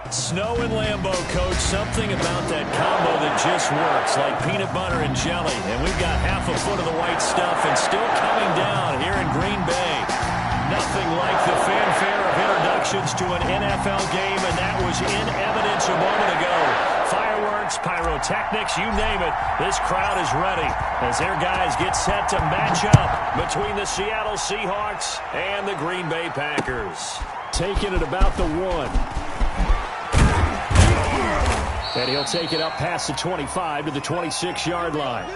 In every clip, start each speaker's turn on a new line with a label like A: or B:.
A: Snow and Lambeau, Coach. Something about that combo that just works, like peanut butter and jelly. And we've got half a foot of the white stuff and still coming down here in Green Bay. Nothing like the fanfare of introductions to an NFL game, and that was in evidence a moment ago. Fireworks, pyrotechnics, you name it. This crowd is ready as their guys get set to match up between the Seattle Seahawks and the Green Bay Packers. Taking it about the 1. And he'll take it up past the 25 to the 26-yard line.
B: At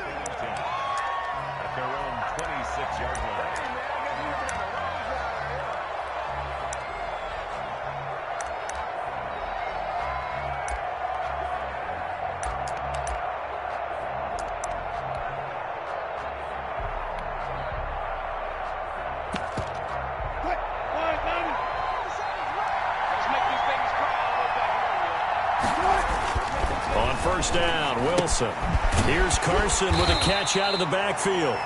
B: their own 26-yard line.
A: On first down, Wilson. Here's Carson with a catch out of the backfield.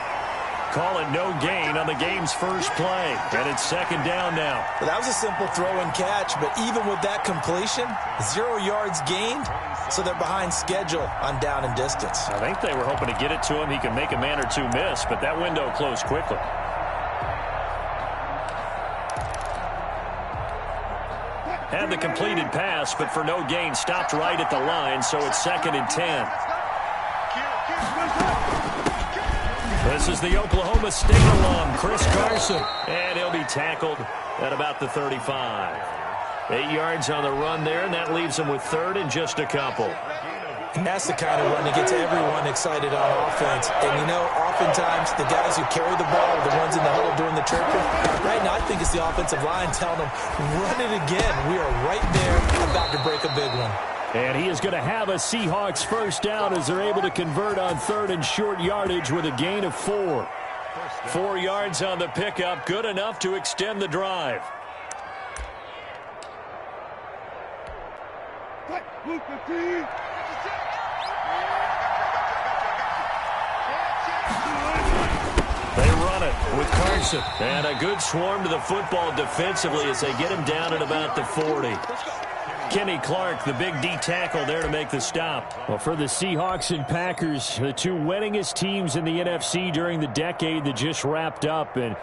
A: Call it no gain on the game's first play. And it's second down now.
C: That was a simple throw and catch, but even with that completion, 0 yards gained, so they're behind schedule on down and distance.
A: I think they were hoping to get it to him. He can make a man or two miss, but that window closed quickly. Had the completed pass, but for no gain, stopped right at the line, so it's second and 10. This is the Oklahoma State alum, Chris Carson, and he'll be tackled at about the 35. 8 yards on the run there, and that leaves him with third and just a couple.
C: And that's the kind of run that gets everyone excited on offense. And, you know, oftentimes the guys who carry the ball are the ones in the huddle doing the chirping. Right now, I think it's the offensive line telling them, run it again. We are right there about to break a big one.
A: And he is going to have a Seahawks first down as they're able to convert on third and short yardage with a gain of 4. 4 yards on the pickup, good enough to extend the drive. They run it with Carson. And a good swarm to the football defensively as they get him down at about the 40. Kenny Clark, the big D tackle there to make the stop. Well, for the Seahawks and Packers, the two winningest teams in the NFC during the decade that just wrapped up. And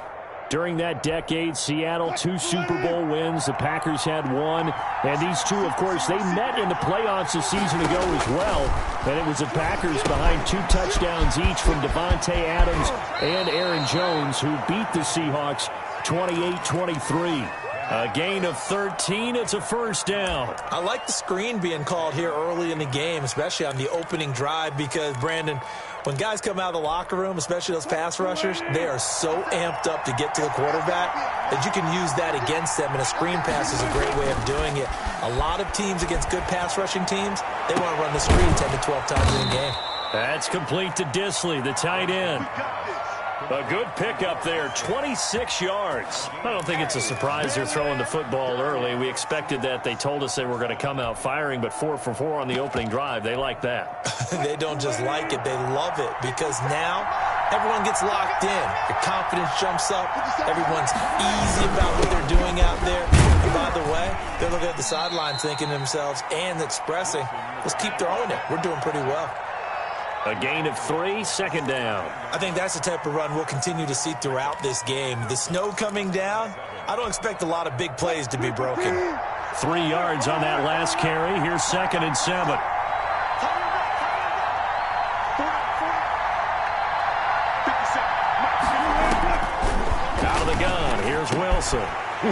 A: during that decade, Seattle, 2 Super Bowl wins. The Packers had 1. And these two, of course, they met in the playoffs a season ago as well. And it was the Packers behind 2 touchdowns each from Devontae Adams and Aaron Jones, who beat the Seahawks 28-23. A gain of 13. It's a first down.
C: I like the screen being called here early in the game, especially on the opening drive, because, Brandon, when guys come out of the locker room, especially those pass rushers, they are so amped up to get to the quarterback that you can use that against them, and a screen pass is a great way of doing it. A lot of teams against good pass rushing teams, they want to run the screen 10 to 12 times in a game.
A: That's complete to Disley, the tight end. A good pickup there, 26 yards. I don't think it's a surprise they're throwing the football early. We expected that. They told us they were going to come out firing, but 4 for 4 on the opening drive. They like that.
C: They don't just like it, they love it, because now everyone gets locked in. Your confidence jumps up. Everyone's easy about what they're doing out there. And by the way, they're looking at the sideline thinking to themselves and expressing, let's keep throwing it. We're doing pretty well.
A: A gain of 3, second down.
C: I think that's the type of run we'll continue to see throughout this game. The snow coming down, I don't expect a lot of big plays to be broken.
A: 3 yards on that last carry. Here's second and 7. Out of the gun, here's Wilson.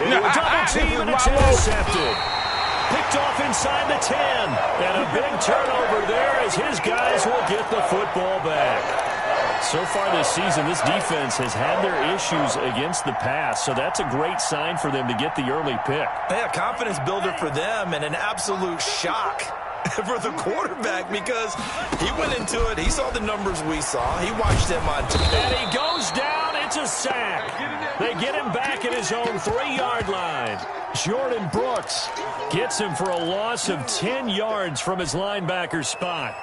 A: Double team and it's intercepted. Picked off inside the 10. And a big turnover there as his guys will get the football back. So far this season, this defense has had their issues against the pass, so that's a great sign for them to get the early pick.
C: Yeah, confidence builder for them and an absolute shock for the quarterback, because he went into it. He saw the numbers we saw. He watched them on TV.
A: And he goes down. It's a sack. They get him back at his own 3-yard line. Jordan Brooks gets him for a loss of 10 yards from his linebacker spot.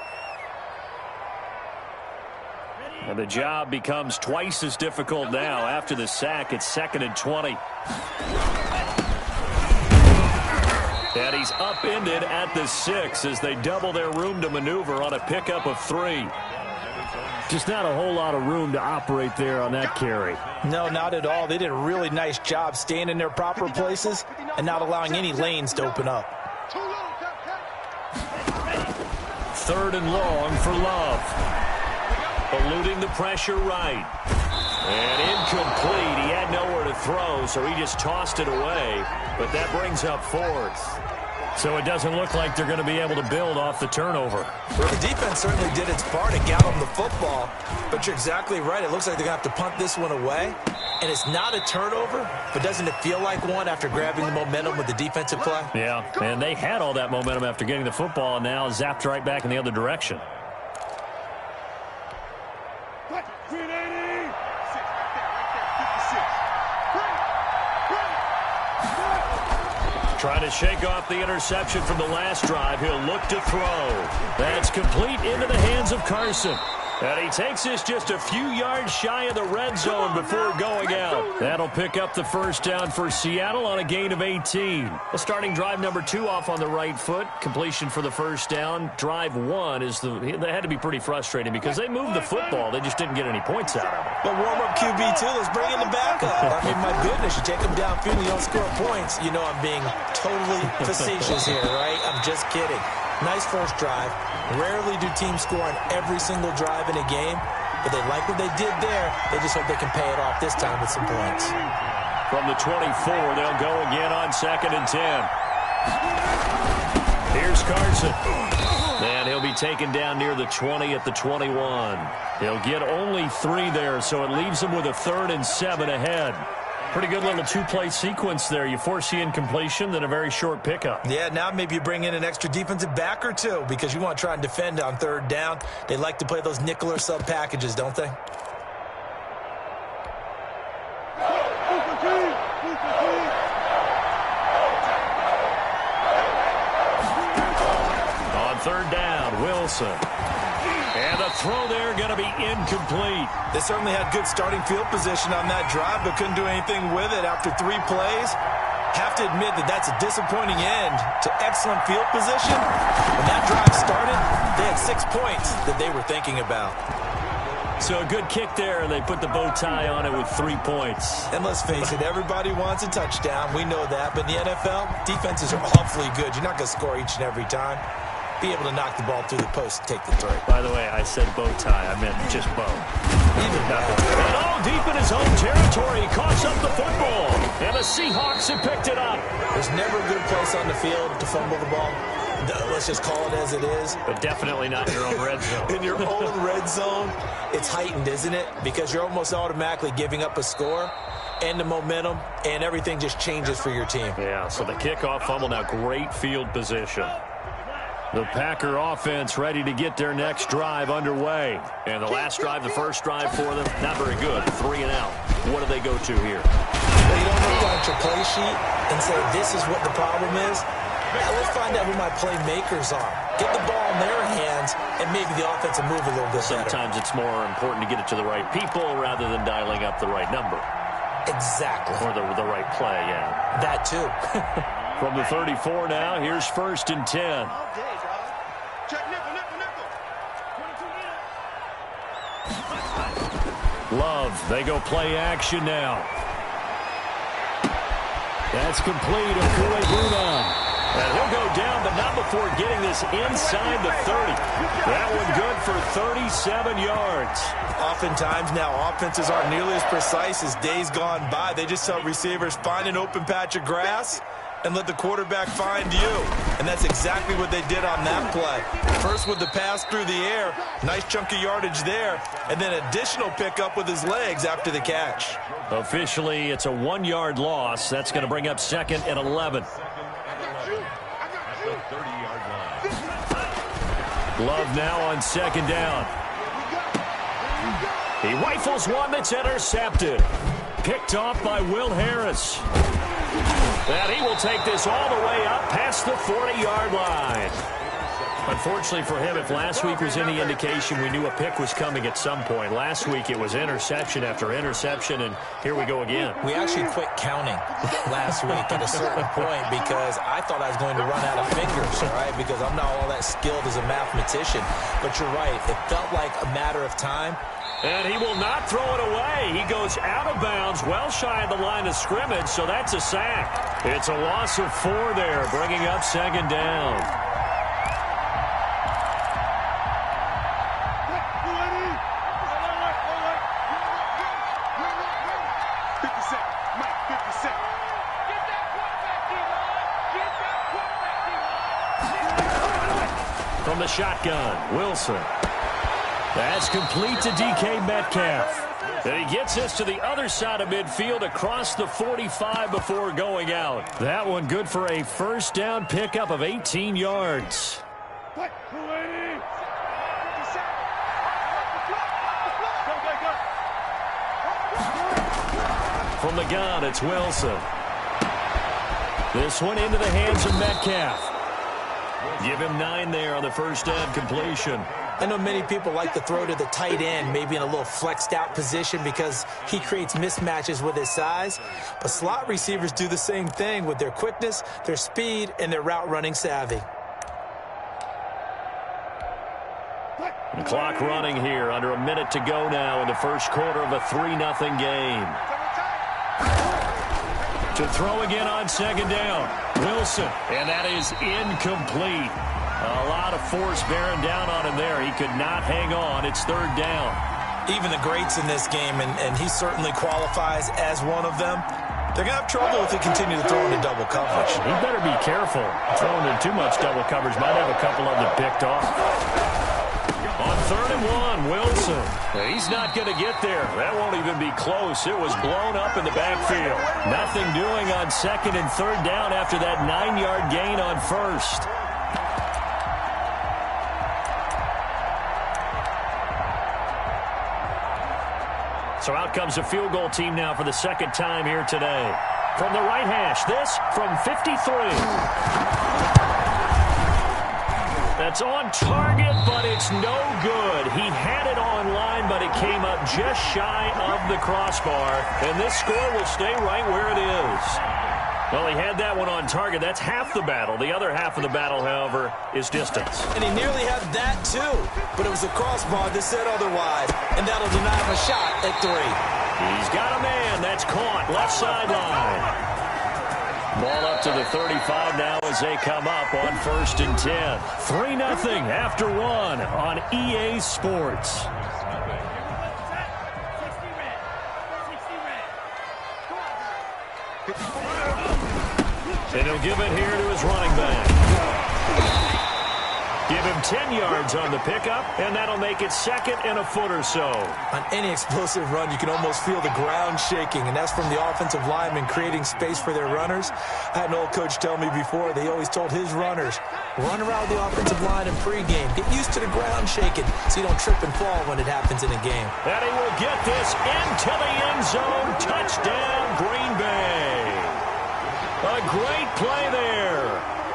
A: And the job becomes twice as difficult now. After the sack, it's second and 20. And he's upended at the 6 as they double their room to maneuver on a pickup of 3. Just not a whole lot of room to operate there on that carry.
C: No, not at all. They did a really nice job staying in their proper places and not allowing any lanes to open up.
A: 3rd and long for Love. Eluding the pressure right. And incomplete. He had nowhere to throw, so he just tossed it away. But that brings up 4th. So it doesn't look like they're going to be able to build off the turnover.
C: Well, the defense certainly did its part to get them the football. But you're exactly right. It looks like they're going to have to punt this one away. And it's not a turnover, but doesn't it feel like one after grabbing the momentum with the defensive play?
A: Yeah, and they had all that momentum after getting the football and now zapped right back in the other direction. Trying to shake off the interception from the last drive. He'll look to throw. That's complete into the hands of Carson. And he takes this just a few yards shy of the red zone before going out. That'll pick up the first down for Seattle on a gain of 18. Well, starting drive number 2 off on the right foot. Completion for the first down. Drive 1 is they had to be pretty frustrating because they moved the football. They just didn't get any points out of it.
C: But warm-up QB, too. Let's bring in the backup. I mean, my goodness, you take them downfield and you don't score points. You know I'm being totally facetious here, right? I'm just kidding. Nice first drive. Rarely do teams score on every single drive in a game, but they like what they did there. They just hope they can pay it off this time with some points.
A: From the 24, they'll go again on 2nd and 10. Here's Carson. And he'll be taken down near the 20 at the 21. He'll get only 3 there, so it leaves him with a 3rd and 7 ahead. Pretty good little 2-play sequence there. You force the incompletion, then a very short pickup.
C: Yeah, now maybe you bring in an extra defensive back or 2 because you want to try and defend on 3rd down. They like to play those nickel or sub packages, don't they?
A: On 3rd down, Wilson. And the throw there going to be incomplete.
C: They certainly had good starting field position on that drive, but couldn't do anything with it after 3 plays. Have to admit that that's a disappointing end to excellent field position. When that drive started, they had 6 points that they were thinking about.
A: So a good kick there, and they put the bow tie on it with 3 points.
C: And let's face it, everybody wants a touchdown. We know that. But in the NFL, defenses are awfully good. You're not going to score each and every time. Be able to knock the ball through the post and take the 3.
A: By the way, I said bow tie. I meant just bow.
C: Even better.
A: And all deep in his own territory. Coughs up the football. And the Seahawks have picked it up.
C: There's never a good place on the field to fumble the ball. Let's just call it as it is.
A: But definitely not in your own red zone.
C: In your own red zone, it's heightened, isn't it? Because you're almost automatically giving up a score and the momentum, and everything just changes for your team.
A: Yeah, so the kickoff fumble, now great field position. The Packer offense ready to get their next drive underway. And the last drive, the first drive for them, not very good. 3 and out. What do they go to here?
C: Well, you don't look at your play sheet and say, this is what the problem is. Now, let's find out who my playmakers are. Get the ball in their hands, and maybe the offense will move a little bit better.
A: Sometimes it's more important to get it to the right people rather than dialing up the right number.
C: Exactly.
A: Or the right play, yeah.
C: That, too.
A: From the 34 now, here's 1st and 10. Love, they go play action now. That's complete. And he'll go down, but not before getting this inside the 30. That one good for 37 yards.
C: Oftentimes now, offenses aren't nearly as precise as days gone by. They just tell receivers, find an open patch of grass and let the quarterback find you. And that's exactly what they did on that play. First with the pass through the air, nice chunk of yardage there, and then additional pickup with his legs after the catch.
A: Officially, it's a 1-yard loss. That's going to bring up 2nd and 11. Love now on 2nd down. He rifles one that's intercepted. Picked off by Will Harris. And he will take this all the way up past the 40-yard line. Unfortunately for him, if last week was any indication, we knew a pick was coming at some point. Last week it was interception after interception, and here we go again.
C: We actually quit counting last week at a certain point because I thought I was going to run out of fingers, all right, because I'm not all that skilled as a mathematician. But you're right. It felt like a matter of time.
A: And he will not throw it away. He goes out of bounds, well shy of the line of scrimmage, so that's a sack. It's a loss of 4 there, bringing up second down. From the shotgun, Wilson. That's complete to DK Metcalf. And he gets us to the other side of midfield across the 45 before going out. That one good for a first down pickup of 18 yards. From the gun, it's Wilson. This one into the hands of Metcalf. Give him 9 there on the first down completion.
C: I know many people like to throw to the tight end, maybe in a little flexed out position because he creates mismatches with his size. But slot receivers do the same thing with their quickness, their speed, and their route running savvy.
A: The clock running here, under a minute to go now in the first quarter of a 3-0 game. To throw again on second down, Wilson, and that is incomplete. A lot of force bearing down on him there. He could not hang on. It's third down.
C: Even the greats in this game, and he certainly qualifies as one of them, they're going to have trouble if they continue to throw into double coverage.
A: He better be careful. Throwing in too much double coverage might have a couple of them picked off. On 3rd and 1, Wilson. He's not going to get there. That won't even be close. It was blown up in the backfield. Nothing doing on 2nd and 3rd down after that 9-yard gain on 1st. So out comes a field goal team now for the second time here today. From the right hash, this from 53. That's on target, but it's no good. He had it on line, but it came up just shy of the crossbar. And this score will stay right where it is. Well, he had that one on target. That's half the battle. The other half of the battle, however, is distance.
C: And he nearly had that, too. But it was a crossbar that said otherwise. And that'll deny him a shot at 3.
A: He's got a man. That's caught. Left sideline. Ball up to the 35 now as they come up on 1st and 10. 3-0 after 1 on EA Sports. And he'll give it here to his running back. Give him 10 yards on the pickup, and that'll make it 2nd and a foot or so.
C: On any explosive run, you can almost feel the ground shaking, and that's from the offensive linemen creating space for their runners. I had an old coach tell me before, they always told his runners, run around the offensive line in pregame. Get used to the ground shaking so you don't trip and fall when it happens in a game.
A: And he will get this into the end zone. Touchdown, Green Bay. A great play there.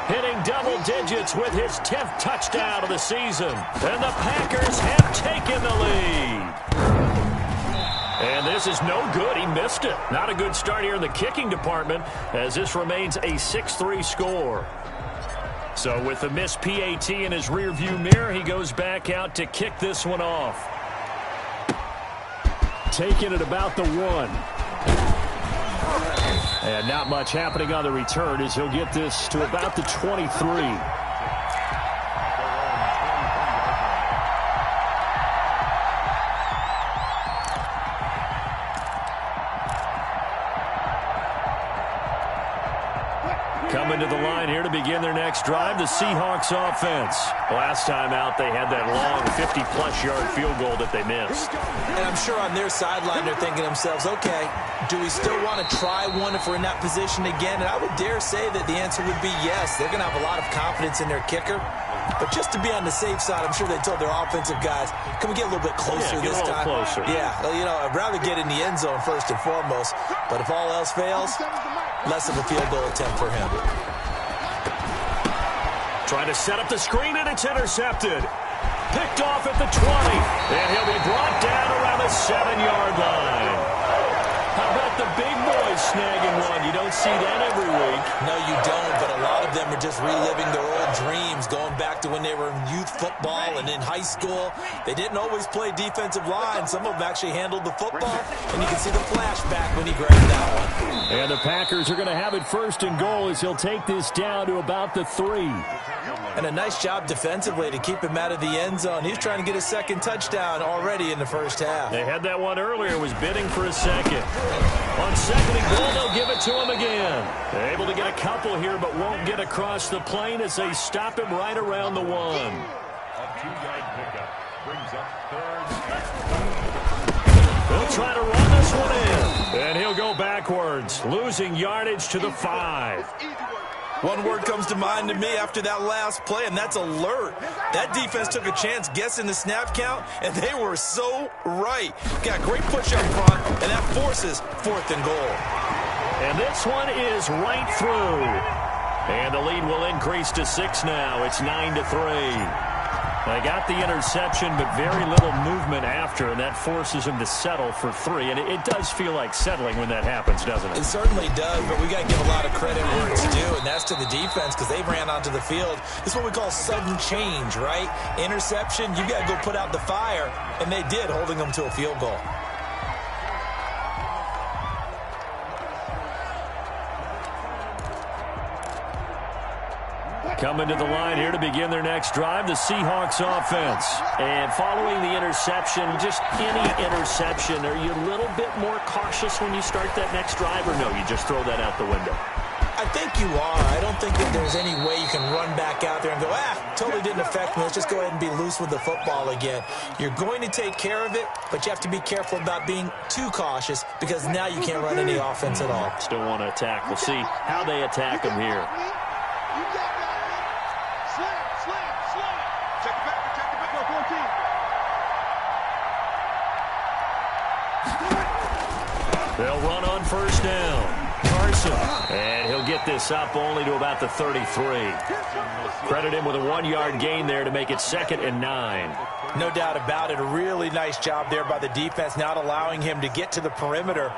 A: Hitting double digits with his 10th touchdown of the season. And the Packers have taken the lead. And this is no good. He missed it. Not a good start here in the kicking department as this remains a 6-3 score. So with the missed PAT in his rearview mirror, he goes back out to kick this one off. Taking it about the 1. And not much happening on the return as he'll get this to about the 23. Coming to the line here to begin their next drive, the Seahawks offense. Last time out, they had that long 50-plus yard field goal that they missed.
C: And I'm sure on their sideline, they're thinking to themselves, okay, do we still want to try one if we're in that position again? And I would dare say that the answer would be yes. They're going to have a lot of confidence in their kicker. But just to be on the safe side, I'm sure they told their offensive guys, can we get a little bit closer this time?
A: Closer.
C: Yeah, you know, I'd rather get in the end zone first and foremost. But if all else fails, less of a field goal attempt for him.
A: Trying to set up the screen, and it's intercepted. Picked off at the 20, and he'll be brought down around the 7-yard line. How about the big boys snagging one? You don't see that every week.
C: No, you don't, but a lot of them are just reliving their old dreams, going back to when they were in youth football and in high school. They didn't always play defensive line. Some of them actually handled the football, and you can see the flashback when he grabbed that one.
A: And the Packers are going to have it 1st and goal as he'll take this down to about the 3.
C: And a nice job defensively to keep him out of the end zone. He's trying to get a second touchdown already in the first half.
A: They had that one earlier, was bidding for a second. On 2nd and goal, they'll give it to him again. They're able to get a couple here, but won't get across the plane as they stop him right around the 1.
B: A 2-yard pickup brings up 3rd.
A: He'll try to run this one in, and he'll go backwards, losing yardage to the 5.
C: One word comes to mind to me after that last play, and that's alert. That defense took a chance guessing the snap count, and they were so right. Got great push up front, and that forces 4th and goal.
A: And this one is right through. And the lead will increase to 6 now. It's 9-3. They got the interception, but very little movement after, and that forces him to settle for 3. And it does feel like settling when that happens, doesn't it?
C: It certainly does, but we got to give a lot of credit where it's due, and that's to the defense because they ran onto the field. This is what we call sudden change, right? Interception, you got to go put out the fire, and they did, holding them to a field goal.
A: Coming to the line here to begin their next drive, the Seahawks offense. And following the interception, just any interception, are you a little bit more cautious when you start that next drive, or no, you just throw that out the window?
C: I think you are. I don't think that there's any way you can run back out there and go, totally didn't affect me. Let's just go ahead and be loose with the football again. You're going to take care of it, but you have to be careful about being too cautious because now you can't run any offense at all.
A: Still want to attack. We'll see how they attack them here. They'll run on 1st down. Carson. And he'll get this up only to about the 33. Credit him with a 1-yard gain there to make it 2nd and 9.
C: No doubt about it. A really nice job there by the defense, not allowing him to get to the perimeter.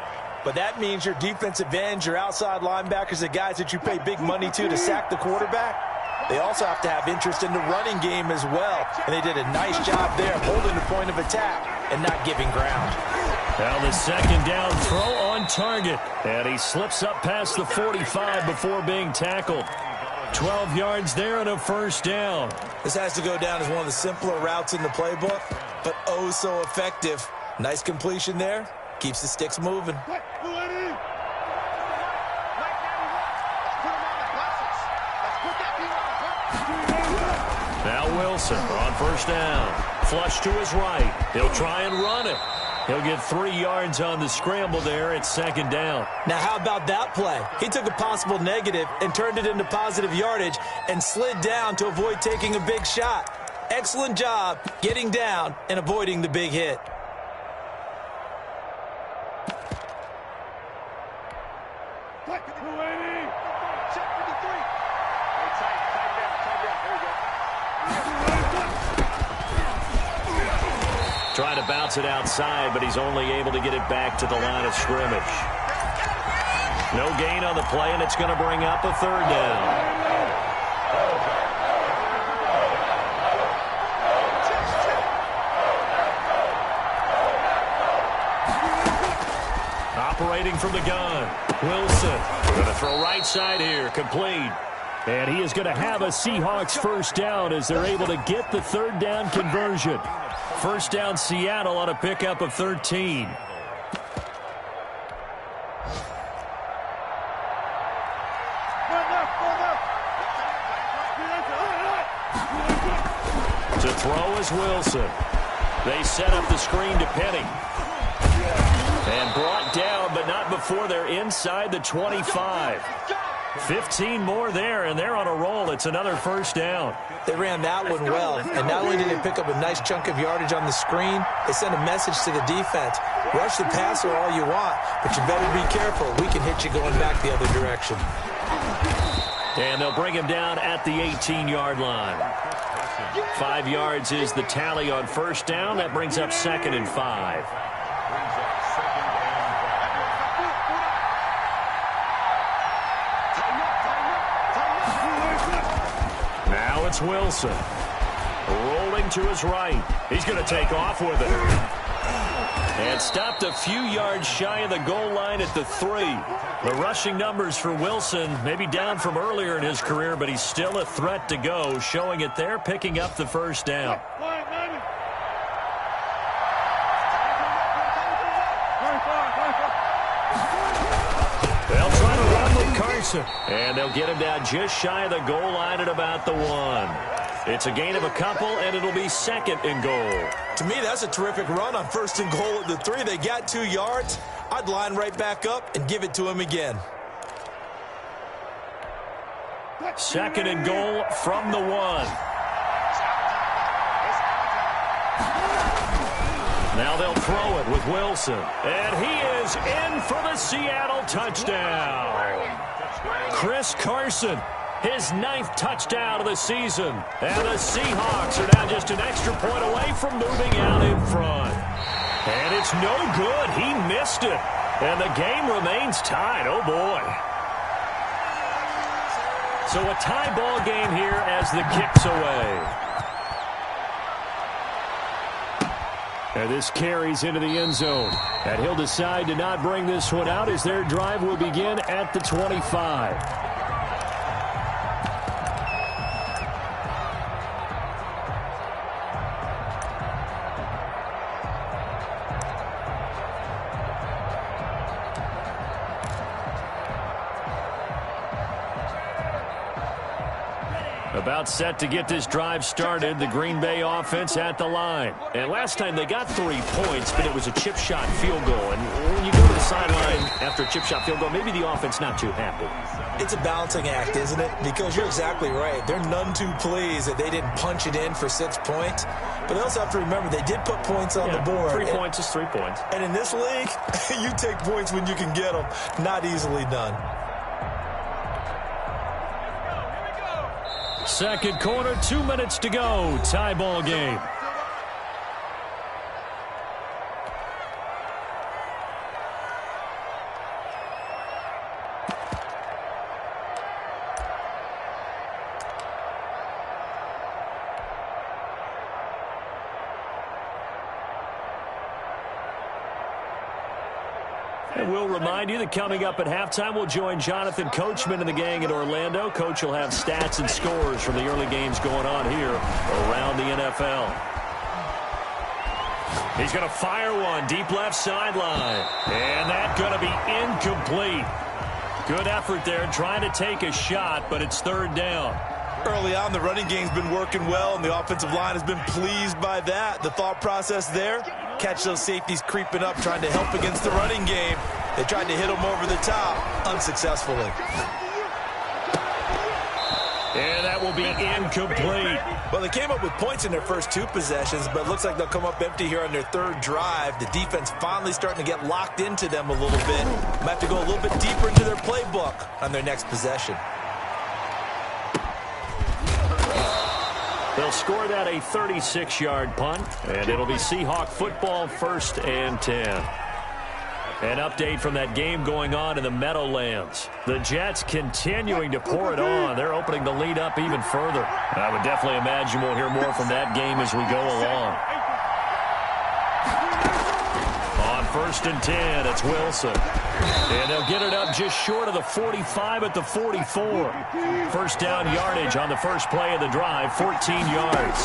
C: But that means your defensive ends, your outside linebackers, the guys that you pay big money to sack the quarterback, they also have to have interest in the running game as well. And they did a nice job there of holding the point of attack and not giving ground.
A: Now the 2nd down throw on target. And he slips up past the 45 before being tackled. 12 yards there and a 1st down.
C: This has to go down as one of the simpler routes in the playbook, but oh so effective. Nice completion there. Keeps the sticks moving.
A: Now Wilson on 1st down. Flush to his right. He'll try and run it. He'll get 3 yards on the scramble there. It's 2nd down.
C: Now, how about that play? He took a possible negative and turned it into positive yardage and slid down to avoid taking a big shot. Excellent job getting down and avoiding the big hit.
A: Trying to bounce it outside, but he's only able to get it back to the line of scrimmage. No gain on the play, and it's going to bring up a 3rd down. Operating from the gun, Wilson. Going to throw right side here, complete. And he is going to have a Seahawks 1st down as they're able to get the 3rd down conversion. 1st down Seattle on a pickup of 13. To throw is Wilson. They set up the screen to Penny. And brought down, but not before they're inside the 25. 15 more there, and they're on a roll. It's another 1st down.
C: They ran that one well, and not only did they pick up a nice chunk of yardage on the screen, they sent a message to the defense. Rush the passer all you want, but you better be careful. We can hit you going back the other direction.
A: And they'll bring him down at the 18-yard line. 5 yards is the tally on first down. That brings up 2nd and 5. Now it's Wilson. Rolling to his right. He's going to take off with it. And stopped a few yards shy of the goal line at the 3. The rushing numbers for Wilson maybe down from earlier in his career, but he's still a threat to go, showing it there, picking up the first down. They'll try to run with Carson. And they'll get him down just shy of the goal line at about the 1. It's a gain of a couple, and it'll be 2nd and goal.
C: To me, that's a terrific run on 1st and goal at the 3. They got 2 yards. I'd line right back up and give it to him again.
A: 2nd and goal from the 1. Now they'll throw it with Wilson. And he is in for the Seattle touchdown. Chris Carson. His 9th touchdown of the season. And the Seahawks are now just an extra point away from moving out in front. And it's no good. He missed it. And the game remains tied. Oh, boy. So a tie ball game here as the kick's away. And this carries into the end zone. And he'll decide to not bring this one out as their drive will begin at the 25. About set to get this drive started. The Green Bay offense at the line. And last time they got 3 points, but it was a chip shot field goal. And when you go to the sideline after a chip shot field goal, maybe the offense not too happy.
C: It's a balancing act, isn't it? Because you're exactly right. They're none too pleased that they didn't punch it in for 6 points. But they also have to remember they did put points on the board.
A: 3 points is 3 points.
C: And in this league, you take points when you can get them. Not easily done.
A: Second quarter, 2 minutes to go. Tie ball game. And we'll remind you that coming up at halftime, we'll join Jonathan Coachman and the gang in Orlando. Coach will have stats and scores from the early games going on here around the NFL. He's going to fire one deep left sideline. And that's going to be incomplete. Good effort there trying to take a shot, but it's 3rd down.
C: Early on, the running game's been working well, and the offensive line has been pleased by that. The thought process there, catch those safeties creeping up, trying to help against the running game. They tried to hit them over the top, unsuccessfully.
A: And that will be incomplete.
C: Well, they came up with points in their first 2 possessions, but it looks like they'll come up empty here on their 3rd drive. The defense finally starting to get locked into them a little bit. Might have to go a little bit deeper into their playbook on their next possession.
A: They'll score that a 36-yard punt, and it'll be Seahawk football 1st and 10. An update from that game going on in the Meadowlands. The Jets continuing to pour it on. They're opening the lead up even further. I would definitely imagine we'll hear more from that game as we go along. On 1st and 10, it's Wilson. And they'll get it up just short of the 45 at the 44. First down yardage on the first play of the drive, 14 yards.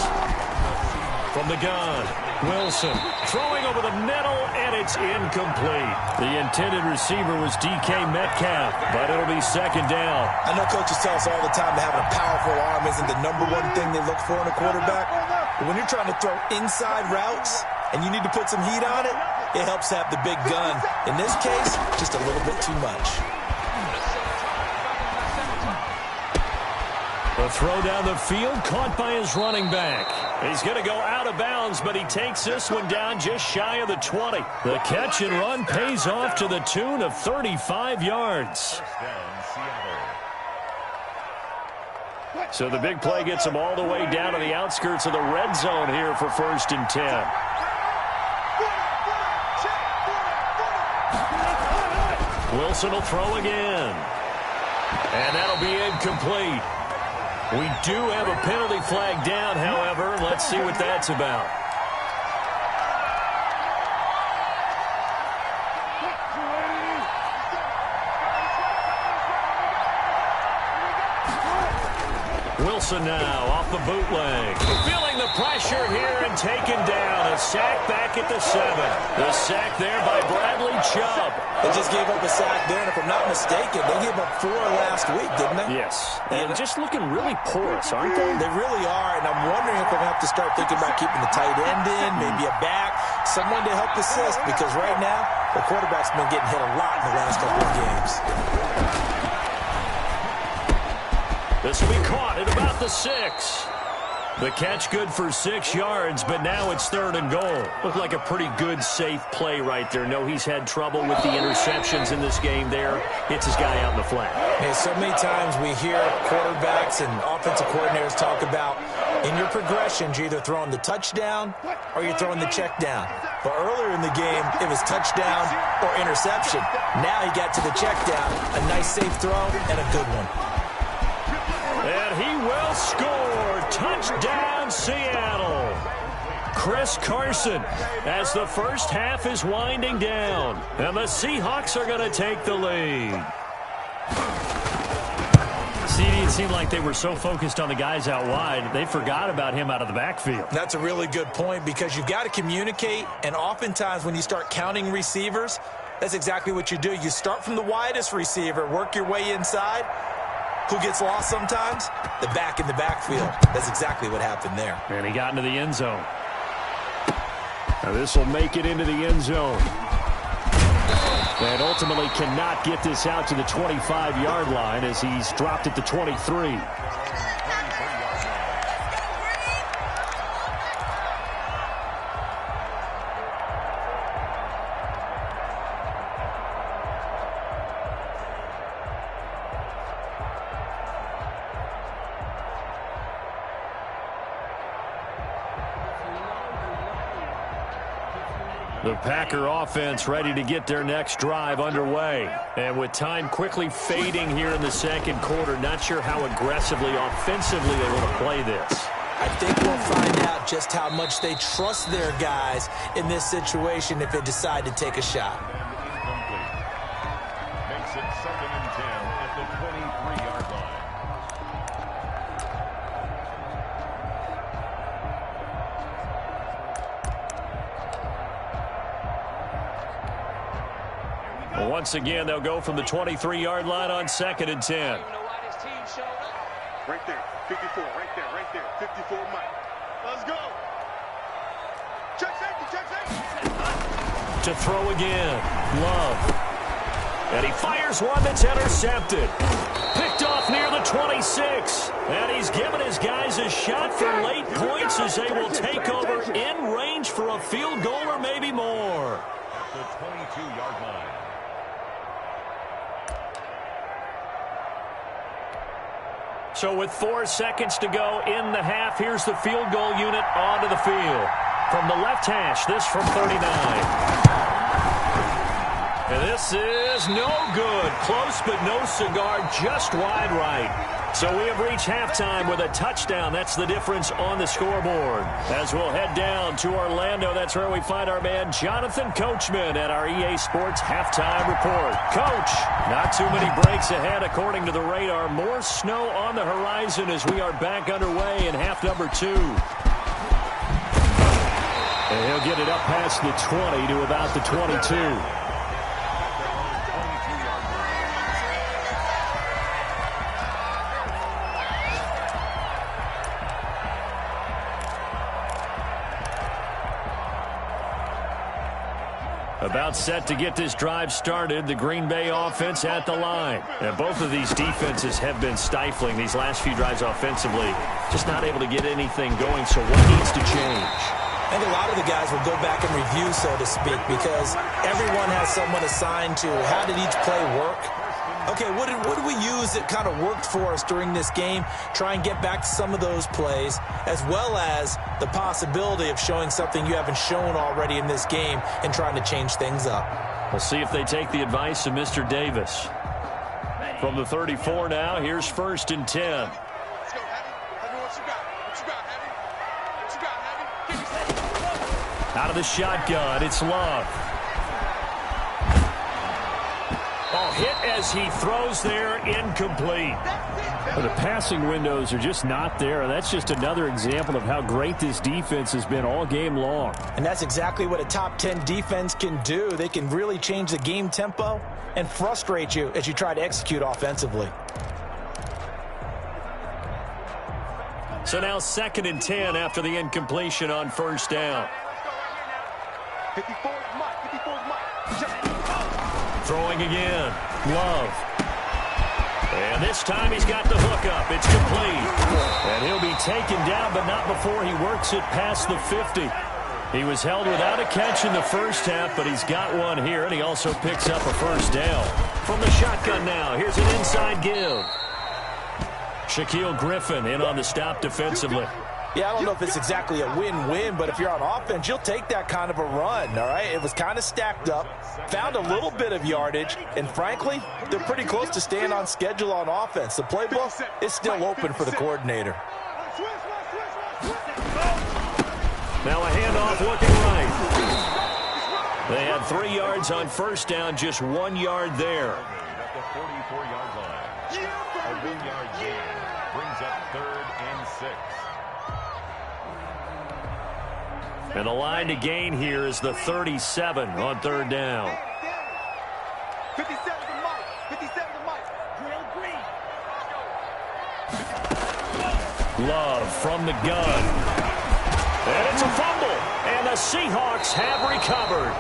A: From the gun, Wilson throwing over the middle, and it's incomplete. The intended receiver was DK Metcalf, but it'll be 2nd down.
C: I know coaches tell us all the time that having a powerful arm isn't the #1 thing they look for in a quarterback. But when you're trying to throw inside routes and you need to put some heat on it, it helps have the big gun. In this case, just a little bit too much.
A: The throw down the field, caught by his running back. He's going to go out of bounds, but he takes this one down just shy of the 20. The catch and run pays off to the tune of 35 yards. So the big play gets them all the way down to the outskirts of the red zone here for 1st and 10. Wilson will throw again. And that'll be incomplete. We do have a penalty flag down, however. Let's see what that's about. Wilson now off the bootleg. Feeling the pressure here and taken down. A sack back at the 7. The sack there by Bradley Chubb.
C: They just gave up a sack there, and if I'm not mistaken, they gave up 4 last week, didn't they?
A: Yes. And just looking really porous, aren't they?
C: They really are, and I'm wondering if we're going to have to start thinking about keeping the tight end in, maybe a back, someone to help assist, because right now, the quarterback's been getting hit a lot in the last couple of games.
A: This will be caught at about the 6. The catch good for 6 yards, but now it's 3rd and goal. Looked like a pretty good, safe play right there. No, he's had trouble with the interceptions in this game there. Hits his guy out in the flat.
C: Hey, so many times we hear quarterbacks and offensive coordinators talk about in your progressions, you're either throwing the touchdown or you're throwing the check down. But earlier in the game, it was touchdown or interception. Now he got to the check down, a nice safe throw, and a good one.
A: And he will score. Touchdown, Seattle. Chris Carson as the first half is winding down. And the Seahawks are going to take the lead. CD, it seemed like they were so focused on the guys out wide, they forgot about him out of the backfield.
C: That's a really good point because you've got to communicate, and oftentimes when you start counting receivers, that's exactly what you do. You start from the widest receiver, work your way inside. Who gets lost sometimes? The back in the backfield. That's exactly what happened there.
A: And he got into the end zone. Now this will make it into the end zone. And ultimately cannot get this out to the 25-yard line as he's dropped at the 23. The Packer offense ready to get their next drive underway. And with time quickly fading here in the second quarter, not sure how aggressively, offensively they want to play this.
C: I think we'll find out just how much they trust their guys in this situation if they decide to take a shot.
B: Makes it 2nd and 10 at the 23-yard line.
A: Once again, they'll go from the 23-yard line on 2nd and 10.
D: Right there, 54, right there, 54 Mike. Let's go. Check safety.
A: To throw again, Love. And he fires one that's intercepted. Picked off near the 26. And he's given his guys a shot for late points as they will take over in range for a field goal or maybe more.
B: At the 22-yard line.
A: So with 4 seconds to go in the half, here's the field goal unit onto the field. From the left hash, this from 39. And this is no good. Close but no cigar, just wide right. So we have reached halftime with a touchdown. That's the difference on the scoreboard. As we'll head down to Orlando, that's where we find our man Jonathan Coachman at our EA Sports Halftime Report. Coach, not too many breaks ahead according to the radar. More snow on the horizon as we are back underway in half number 2. And he'll get it up past the 20 to about the 22. About set to get this drive started, the Green Bay offense at the line. And both of these defenses have been stifling these last few drives offensively. Just not able to get anything going, so what needs to change?
C: I think a lot of the guys will go back and review, so to speak, because everyone has someone assigned to how did each play work. Okay, what did we use that kind of worked for us during this game? Try and get back to some of those plays, as well as the possibility of showing something you haven't shown already in this game and trying to change things up.
A: We'll see if they take the advice of Mr. Davis. From the 34 now, here's 1st and 10.
D: Let's go, Heavy. What you got? What you got, Heavy? What you got, Heavy?
A: Out of the shotgun, it's Love. Oh, hit as he throws there, incomplete.
E: Well, the passing windows are just not there. That's just another example of how great this defense has been all game long.
C: And that's exactly what a top 10 defense can do. They can really change the game tempo and frustrate you as you try to execute offensively.
A: So now 2nd and 10 after the incompletion on 1st down.
D: 54 is Mike. 54 is Mike.
A: Throwing again. Love. And this time he's got the hook up. It's complete. And he'll be taken down, but not before he works it past the 50. He was held without a catch in the first half, but he's got one here, and he also picks up a 1st down. From the shotgun now, here's an inside give. Shaquille Griffin in on the stop defensively.
C: Yeah, I don't know if it's exactly a win-win, but if you're on offense, you'll take that kind of a run, all right? It was kind of stacked up, found a little bit of yardage, and frankly, they're pretty close to staying on schedule on offense. The playbook is still open for the coordinator.
A: Now a handoff looking right. They had 3 yards on 1st down, just 1 yard there.
B: At the 44-yard line. A 1-yard gain brings up 3rd and 6.
A: And the line to gain here is the 37 on 3rd down.
D: 57 to Mike. 57 to Mike. Drill Green.
A: Love from the gun. And it's a fumble. And the Seahawks have recovered.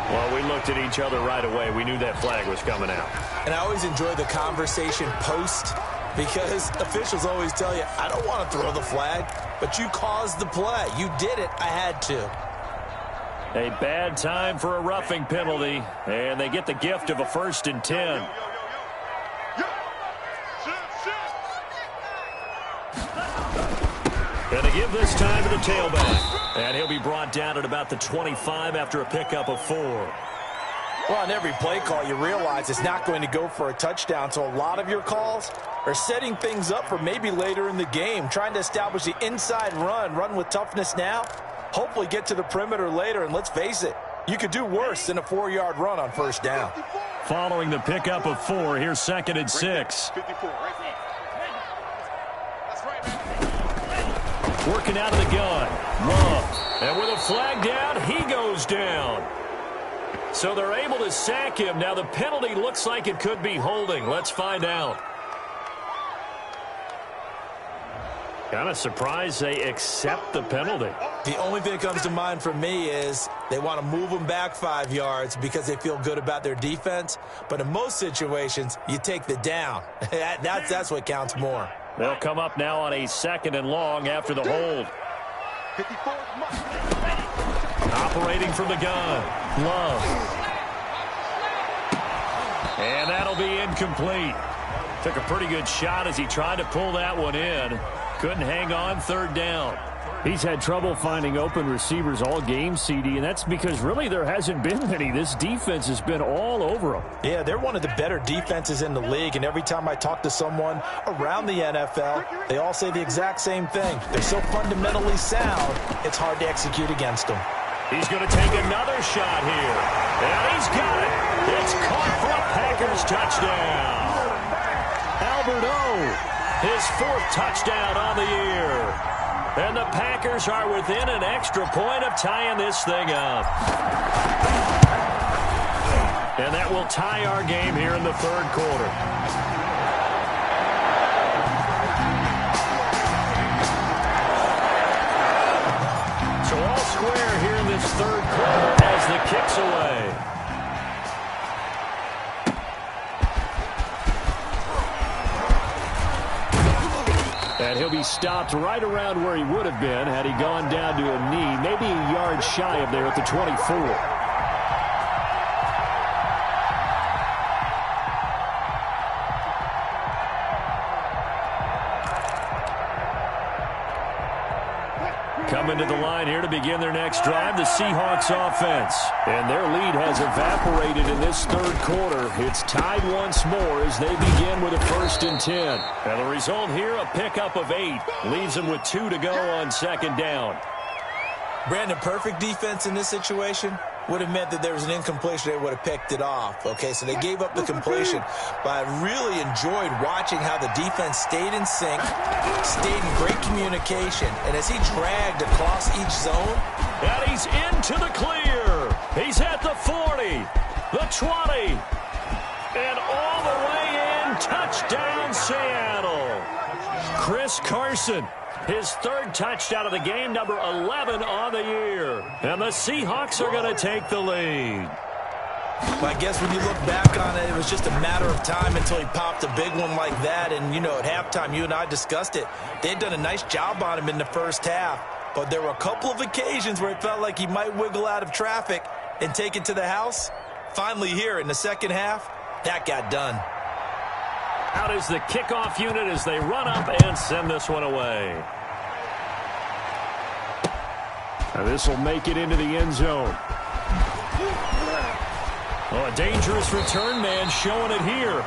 A: Well, we looked at each other right away. We knew that flag was coming out.
C: And I always enjoy the conversation post, because officials always tell you, I don't want to throw the flag, but you caused the play. You did it. I had to.
A: A bad time for a roughing penalty, and they get the gift of a 1st and 10. And they give this time to the tailback. And he'll be brought down at about the 25 after a pickup of 4.
C: Well, on every play call, you realize it's not going to go for a touchdown, so a lot of your calls are setting things up for maybe later in the game, trying to establish the inside run with toughness now, hopefully get to the perimeter later, and let's face it, you could do worse than a 4-yard run on 1st down.
A: Following the pickup of 4, here's 2nd and 6.
D: 54, right there. That's right, man.
A: Working out of the gun. Love. And with a flag down, he goes down. So they're able to sack him. Now the penalty looks like it could be holding. Let's find out. Kind of surprised they accept the penalty.
C: The only thing that comes to mind for me is they want to move them back 5 yards because they feel good about their defense. But in most situations, you take the down. That's what counts more.
A: They'll come up now on a 2nd and long after the hold.
D: 54
A: Operating from the gun. Love. And that'll be incomplete. Took a pretty good shot as he tried to pull that one in. Couldn't hang on 3rd down.
E: He's had trouble finding open receivers all game, CD, and that's because really there hasn't been many. This defense has been all over them.
C: Yeah, they're one of the better defenses in the league, and every time I talk to someone around the NFL, they all say the exact same thing. They're so fundamentally sound, it's hard to execute against them.
A: He's going to take another shot here. And he's got it. It's caught for a Packers touchdown. Albert O, his 4th touchdown on the year. And the Packers are within an extra point of tying this thing up. And that will tie our game here in the 3rd quarter. So all square here in this 3rd quarter as the kick's away. And he'll be stopped right around where he would have been had he gone down to a knee, maybe a yard shy of there at the 24. Coming to the line here to begin their next drive, the Seahawks offense. And their lead has evaporated in this third quarter. It's tied once more as they begin with a 1st and 10. And the result here, a pickup of 8. Leaves them with 2 to go on 2nd down.
C: Brandon, perfect defense in this situation would have meant that there was an incompletion. They would have picked it off. Okay, so they gave up the completion. But I really enjoyed watching how the defense stayed in sync, stayed in great communication. And as he dragged across each zone.
A: And he's into the clear. He's at the 40, the 20, and all the way in. Touchdown, Seattle. Chris Carson. His 3rd touchdown of the game, number 11 on the year. And the Seahawks are going to take the lead.
C: Well, I guess when you look back on it, it was just a matter of time until he popped a big one like that. And, you know, at halftime, you and I discussed it. They had done a nice job on him in the first half. But there were a couple of occasions where it felt like he might wiggle out of traffic and take it to the house. Finally here in the second half, that got done.
A: Out is the kickoff unit as they run up and send this one away. Now this will make it into the end zone. Oh, a dangerous return man showing it here.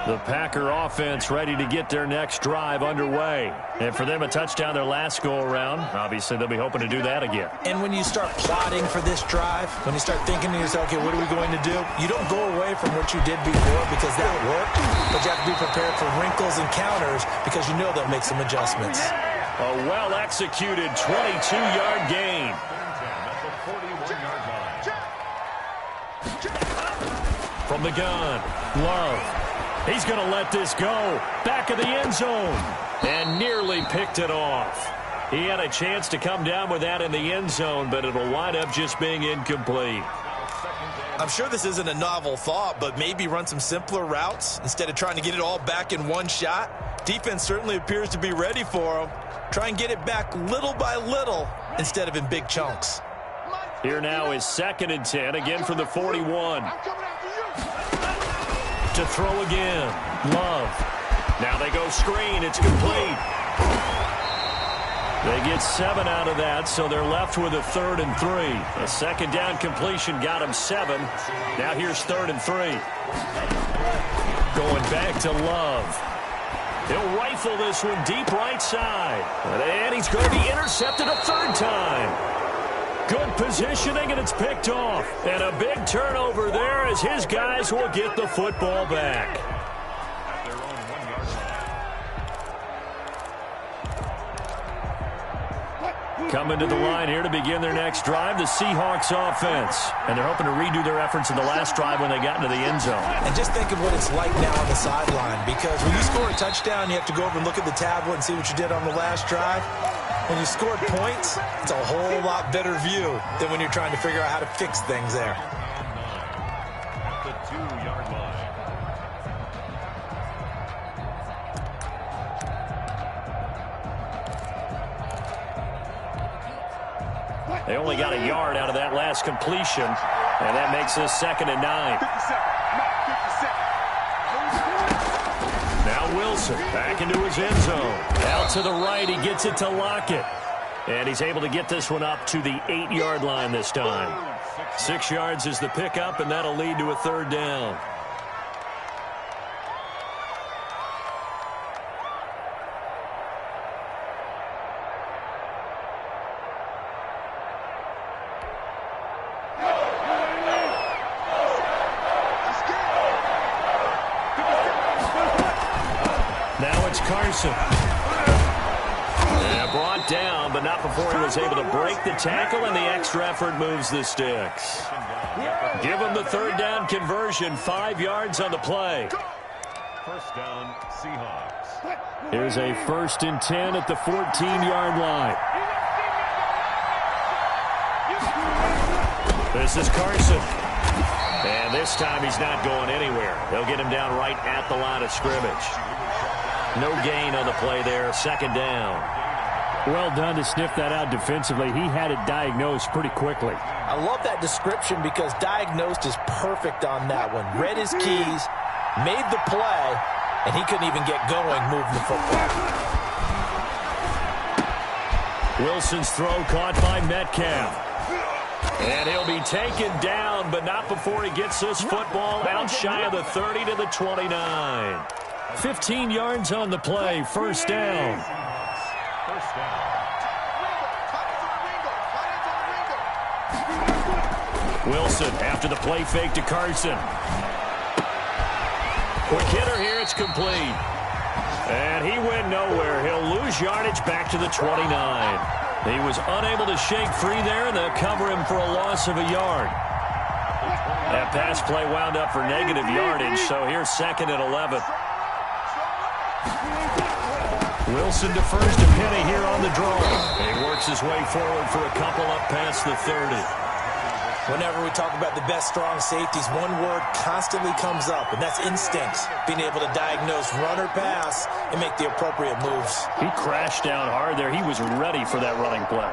A: The Packer offense ready to get their next drive underway. And for them, a touchdown their last go-around. Obviously, they'll be hoping to do that again.
C: And when you start plotting for this drive, when you start thinking to yourself, okay, what are we going to do? You don't go away from what you did before because that worked, but you have to be prepared for wrinkles and counters because you know they'll make some adjustments.
A: A well-executed 22-yard gain. From the gun, Love. He's going to let this go. Back of the end zone. And nearly picked it off. He had a chance to come down with that in the end zone, but it'll wind up just being incomplete.
C: I'm sure this isn't a novel thought, but maybe run some simpler routes instead of trying to get it all back in one shot. Defense certainly appears to be ready for him. Try and get it back little by little instead of in big chunks.
A: Here now is 2nd and 10, again from the 41. To throw again. Love. Now they go screen. It's complete. They get 7 out of that, so they're left with a 3rd and 3. A 2nd down completion got him 7. Now here's 3rd and 3. Going back to Love. He'll rifle this one deep right side. And he's going to be intercepted a 3rd time. Good positioning, and it's picked off. And a big turnover there as his guys will get the football back. Coming to the line here to begin their next drive, the Seahawks offense. And they're hoping to redo their efforts in the last drive when they got into the end zone.
C: And just think of what it's like now on the sideline, because when you score a touchdown, you have to go over and look at the tablet and see what you did on the last drive. When you scored points, it's a whole lot better view than when you're trying to figure out how to fix things there.
B: At the 2-yard line.
A: They only got a yard out of that last completion, and that makes this 2nd and 9. Now Wilson back into his end zone. Out to the right, he gets it to Lockett. And he's able to get this one up to the 8-yard line this time. 6 yards is the pickup, and that'll lead to a 3rd down. Now it's Carson. And brought down, but not before he was able to break the tackle, and the extra effort moves the sticks. Give him the 3rd down conversion, 5 yards on the play.
B: 1st down, Seahawks.
A: Here's a 1st and 10 at the 14-yard line. This is Carson. And this time he's not going anywhere. They'll get him down right at the line of scrimmage. No gain on the play there. Second down.
E: Well done to sniff that out defensively. He had it diagnosed pretty quickly.
C: I love that description because diagnosed is perfect on that one. Read his keys, made the play, and he couldn't even get going moving the football.
A: Wilson's throw caught by Metcalf. And he'll be taken down, but not before he gets this football out shy of the 30 to the 29.
E: 15 yards on the play, first down.
A: Wilson after the play fake to Carson. Quick hitter here, it's complete. And he went nowhere. He'll lose yardage back to the 29. He was unable to shake free there, and they'll cover him for a loss of a yard. That pass play wound up for negative yardage, so here's second and 11. Wilson defers to Penny here on the draw. He works his way forward for a couple up past the 30.
C: Whenever we talk about the best strong safeties, one word constantly comes up, and that's instincts. Being able to diagnose run or pass and make the appropriate moves.
E: He crashed down hard there. He was ready for that running play.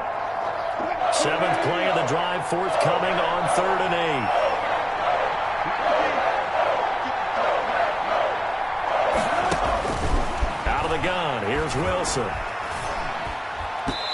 A: Seventh play of the drive, forthcoming on 3rd and 8. Out of the gun, here's Wilson.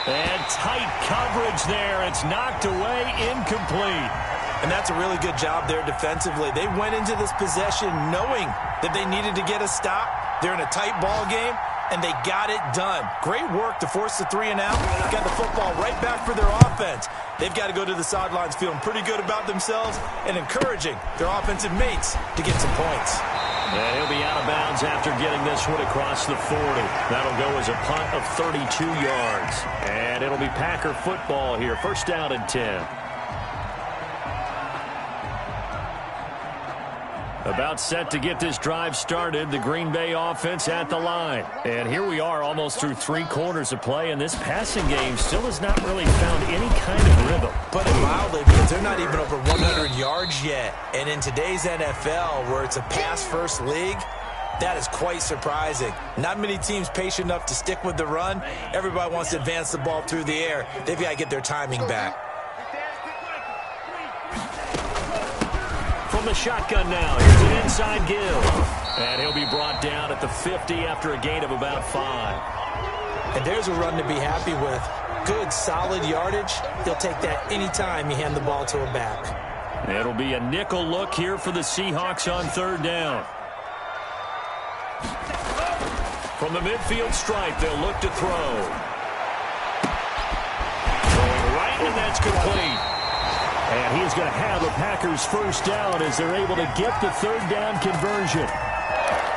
A: And tight coverage there. It's knocked away, incomplete.
C: And that's a really good job there defensively. They went into this possession knowing that they needed to get a stop. They're in a tight ball game, and they got it done. Great work to force the 3 and out. Got the football right back for their offense. They've got to go to the sidelines feeling pretty good about themselves and encouraging their offensive mates to get some points.
A: And he'll be out of bounds after getting this one across the 40. That'll go as a punt of 32 yards. And it'll be Packer football here. First down and 10. About set to get this drive started, the Green Bay offense at the line. And here we are almost through 3 quarters of play, and this passing game still has not really found any kind of rhythm.
C: Put it mildly, because they're not even over 100 yards yet. And in today's NFL, where it's a pass-first league, that is quite surprising. Not many teams patient enough to stick with the run. Everybody wants to advance the ball through the air. They've got to get their timing back.
A: From the shotgun now, here's an inside give. And he'll be brought down at the 50 after a gain of about 5.
C: And there's a run to be happy with. Good, solid yardage. He'll take that anytime you hand the ball to a back.
A: It'll be a nickel look here for the Seahawks on 3rd down. From the midfield stripe, they'll look to throw. Throwing right, and that's complete. And he's going to have the Packers first down as they're able to get the 3rd down conversion.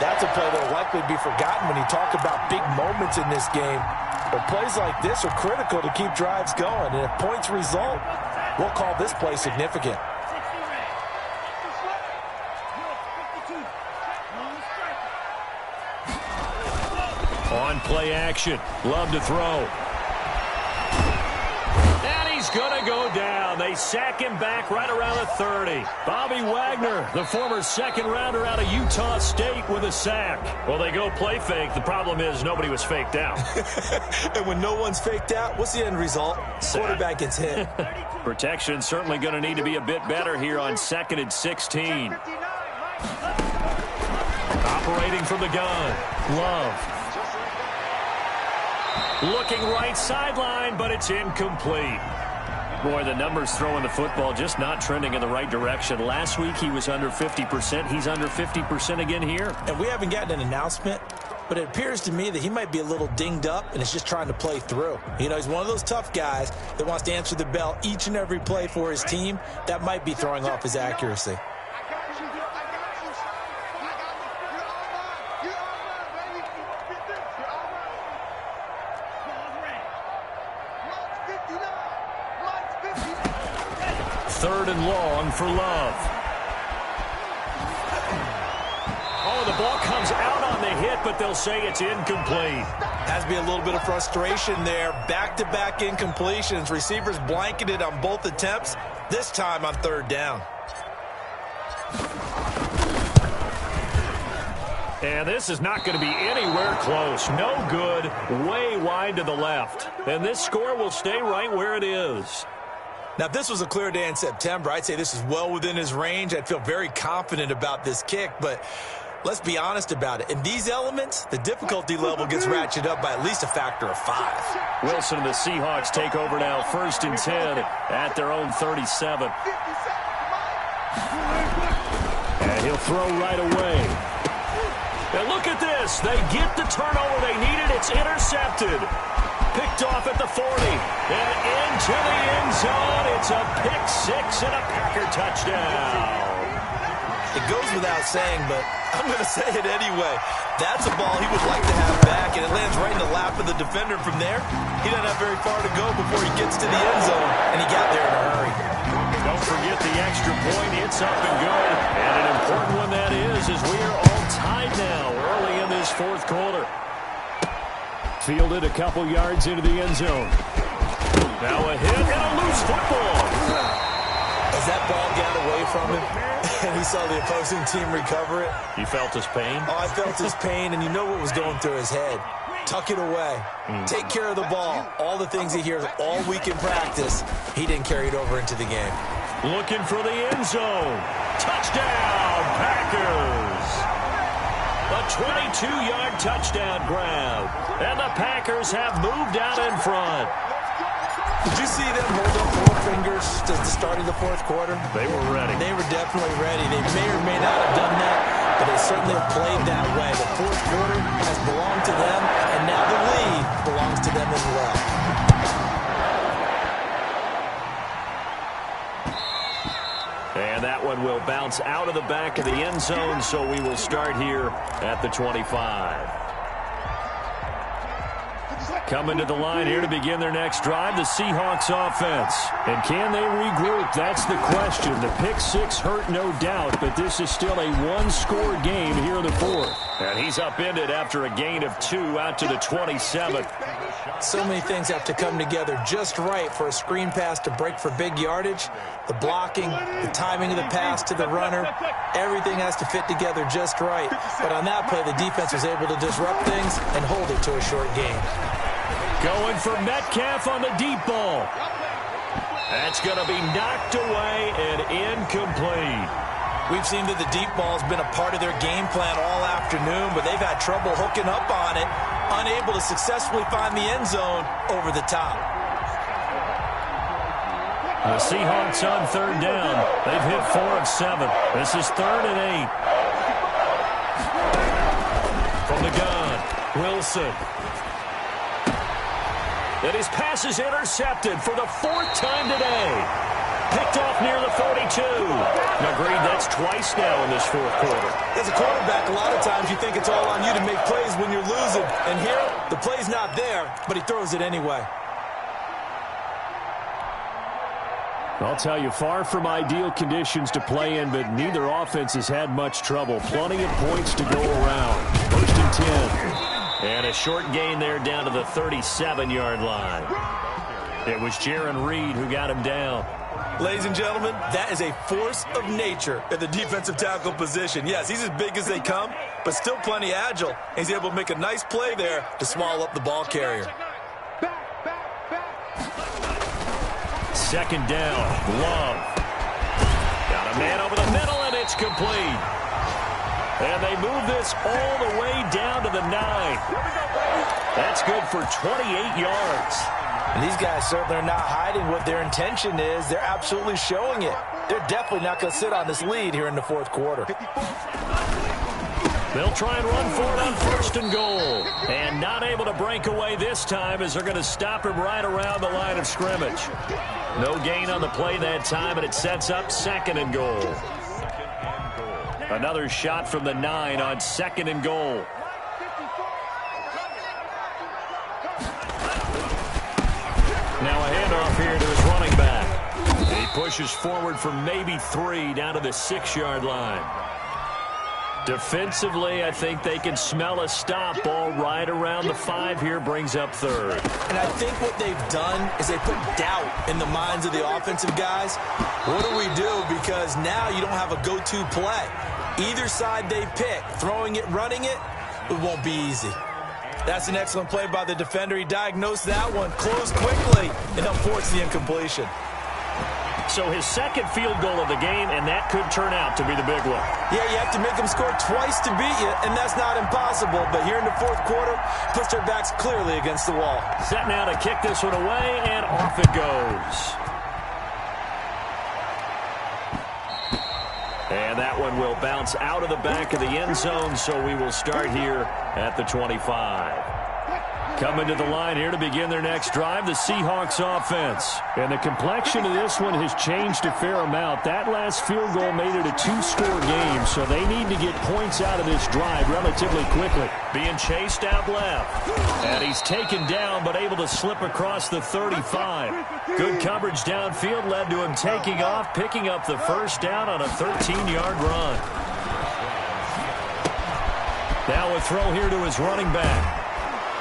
C: That's a play that will likely be forgotten when you talk about big moments in this game. But plays like this are critical to keep drives going. And if points result, we'll call this play significant.
A: On play action, Love to throw. And he's going to go down. They sack him back right around the 30. Bobby Wagner, the former second-rounder out of Utah State, with a sack. Well, they go play fake. The problem is nobody was faked out.
C: And when no one's faked out, what's the end result? Quarterback gets hit.
A: Protection certainly going to need to be a bit better here on 2nd and 16. Operating from the gun, Love. Looking right sideline, but it's incomplete. Boy, the numbers throwing the football just not trending in the right direction. Last week he was under 50%. He's under 50% again here.
C: And we haven't gotten an announcement, but it appears to me that he might be a little dinged up and is just trying to play through. You know, he's one of those tough guys that wants to answer the bell each and every play for his team. That might be throwing off his accuracy.
A: Third and long for Love. Oh, the ball comes out on the hit, but they'll say it's incomplete.
C: Has to be a little bit of frustration there. Back-to-back incompletions. Receivers blanketed on both attempts, this time on 3rd down.
A: And this is not going to be anywhere close. No good. Way wide to the left. And this score will stay right where it is.
C: Now, if this was a clear day in September, I'd say this is well within his range. I'd feel very confident about this kick, but let's be honest about it. In these elements, the difficulty level gets ratcheted up by at least a factor of 5.
A: Wilson and the Seahawks take over now, 1st and 10 at their own 37.
E: And he'll throw right away.
A: And look at this. They get the turnover they needed. It's intercepted. Picked off at the 40. And into the end zone. It's a pick 6 and a Packer touchdown.
C: It goes without saying, but I'm going to say it anyway. That's a ball he would like to have back, and it lands right in the lap of the defender from there. He doesn't have very far to go before he gets to the end zone, and he got there in a hurry.
A: Don't forget the extra point. It's up and good. And an important one that is, as we are all tied now early in this 4th quarter.
E: Fielded a couple yards into the end zone.
A: Now a hit and a loose football.
C: As that ball got away from him, and he saw the opposing team recover it.
A: You felt his pain?
C: Oh, I felt his pain, and you know what was going through his head. Tuck it away. Take care of the ball. All the things he hears all week in practice, he didn't carry it over into the game.
A: Looking for the end zone. Touchdown, Packers. A 22-yard touchdown grab. And the Packers have moved out in front.
C: Did you see them hold up 4 fingers to the start of the 4th quarter?
A: They were ready.
C: They were definitely ready. They may or may not have done that, but they certainly have played that way. The 4th quarter has belonged to them, and now the lead belongs to them as well.
A: And that one will bounce out of the back of the end zone, so we will start here at the 25. Coming to the line here to begin their next drive, the Seahawks offense. And can they regroup? That's the question. The pick 6 hurt, no doubt, but this is still a 1-score game here in the 4th. And he's upended after a gain of 2 out to the 27.
C: So many things have to come together just right for a screen pass to break for big yardage. The blocking, the timing of the pass to the runner, everything has to fit together just right. But on that play, the defense was able to disrupt things and hold it to a short gain.
A: Going for Metcalf on the deep ball. That's going to be knocked away and incomplete.
C: We've seen that the deep ball has been a part of their game plan all afternoon, but they've had trouble hooking up on it, unable to successfully find the end zone over the top.
A: The Seahawks on 3rd down. They've hit 4 of 7. This is 3rd and 8. From the gun, Wilson. And his pass is intercepted for the 4th time today. Picked off near the 42. Agreed, that's twice now in this 4th quarter.
C: As a quarterback, a lot of times you think it's all on you to make plays when you're losing. And here, the play's not there, but he throws it anyway.
E: I'll tell you, far from ideal conditions to play in, but neither offense has had much trouble. Plenty of points to go around. 1st and 10.
A: And a short gain there down to the 37-yard line. It was Jaron Reed who got him down.
C: Ladies and gentlemen, that is a force of nature at the defensive tackle position. Yes, he's as big as they come, but still plenty agile. He's able to make a nice play there to swallow up the ball carrier.
A: 2nd down, Love. Got a man over the middle, and it's complete. And they move this all the way down to the 9. That's good for 28 yards.
C: And these guys certainly are not hiding what their intention is. They're absolutely showing it. They're definitely not going to sit on this lead here in the 4th quarter.
A: They'll try and run for it on 1st and goal. And not able to break away this time as they're going to stop him right around the line of scrimmage. No gain on the play that time, and it sets up 2nd and goal. Another shot from the 9 on 2nd and goal. Now a handoff here to his running back. He pushes forward for maybe 3 down to the 6-yard line. Defensively, I think they can smell a stop. Ball right around the 5 here, brings up 3rd.
C: And I think what they've done is they put doubt in the minds of the offensive guys. What do we do? Because now you don't have a go-to play. Either side they pick, throwing it, running it, it won't be easy. That's an excellent play by the defender. He diagnosed that one, closed quickly, and helped force the incompletion.
A: So his second field goal of the game, and that could turn out to be the big one.
C: Yeah, you have to make them score twice to beat you, and that's not impossible. But here in the fourth quarter, puts their backs clearly against the wall.
A: Set now to kick this one away, and off it goes. And that one will bounce out of the back of the end zone, so we will start here at the 25. Coming to the line here to begin their next drive, the Seahawks offense. And the complexion of this one has changed a fair amount. That last field goal made it a two-score game, so they need to get points out of this drive relatively quickly. Being chased out left. And he's taken down, but able to slip across the 35. Good coverage downfield led to him taking off, picking up the first down on a 13-yard run. Now a throw here to his running back.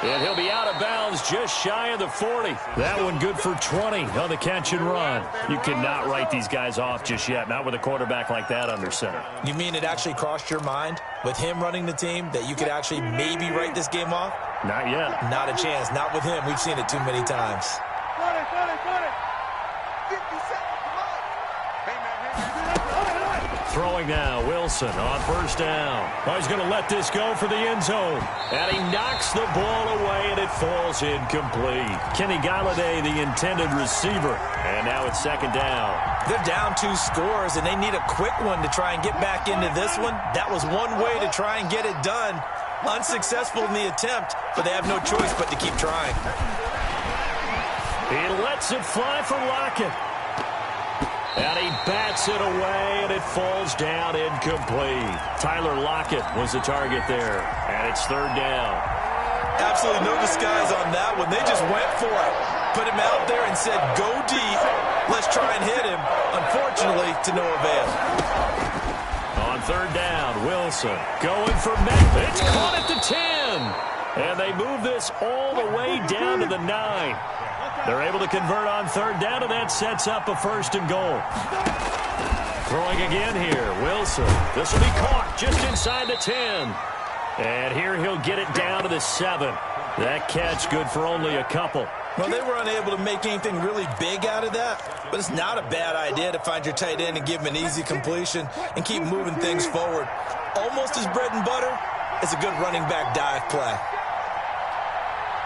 A: And he'll be out of bounds just shy of the 40. That one good for 20 on the catch and run. You cannot write these guys off just yet, not with a quarterback like that under center.
C: You mean it actually crossed your mind with him running the team that you could actually maybe write this game off?
A: Not yet.
C: Not a chance. Not with him. We've seen it too many times.
D: Got it. 50 seconds, come on. Hey, man.
A: Throwing now, Wilson on first down. Oh, he's going to let this go for the end zone. And he knocks the ball away, and it falls incomplete. Kenny Galladay, the intended receiver. And now it's second down.
C: They're down 2 scores, and they need a quick one to try and get back into this one. That was one way to try and get it done. Unsuccessful in the attempt, but they have no choice but to keep trying.
A: He lets it fly for Lockett. And he bats it away, and it falls down incomplete. Tyler Lockett was the target there, and it's third down.
C: Absolutely no disguise on that one. They just went for it. Put him out there and said, go deep. Let's try and hit him. Unfortunately, to no avail.
A: On third down, Wilson going for Matt. It's caught at the 10. And they move this all the way down to the 9. They're able to convert on third down, and that sets up a first and goal. Throwing again here, Wilson. This will be caught just inside the 10. And here he'll get it down to the 7. That catch good for only a couple.
C: Well, they were unable to make anything really big out of that, but it's not a bad idea to find your tight end and give him an easy completion and keep moving things forward. Almost as bread and butter as a good running back dive play.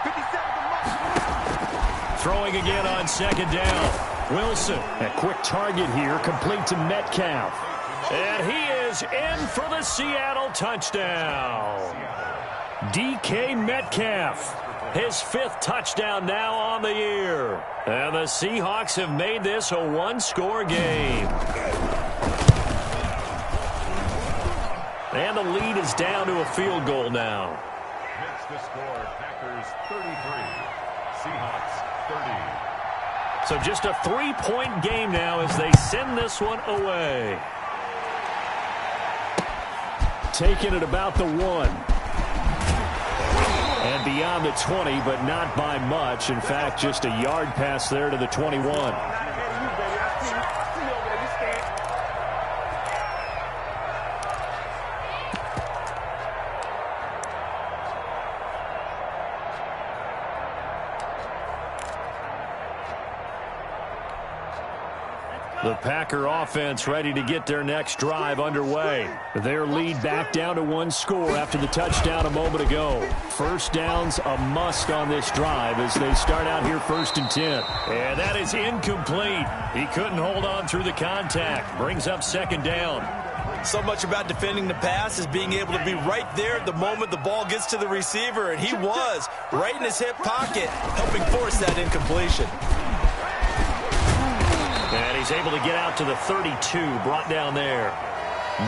D: 50 seconds.
A: Throwing again on second down. Wilson,
E: a quick target here, complete to Metcalf.
A: And he is in for the Seattle touchdown. DK Metcalf, his 5th touchdown now on the year. And the Seahawks have made this a one-score game. And the lead is down to a field goal now.
B: Next to score, Packers 33, Seahawks 30.
A: So just a 3-point game now as they send this one away.
E: Taking it about the 1. And beyond the 20, but not by much. In fact, just a yard pass there to the 21.
A: The Packer offense ready to get their next drive underway.
E: Their lead back down to 1 score after the touchdown a moment ago. First down's a must on this drive as they start out here 1st and 10.
A: And that is incomplete. He couldn't hold on through the contact. Brings up second down.
C: So much about defending the pass is being able to be right there at the moment the ball gets to the receiver, and he was right in his hip pocket, helping force that incompletion.
A: And he's able to get out to the 32, brought down there.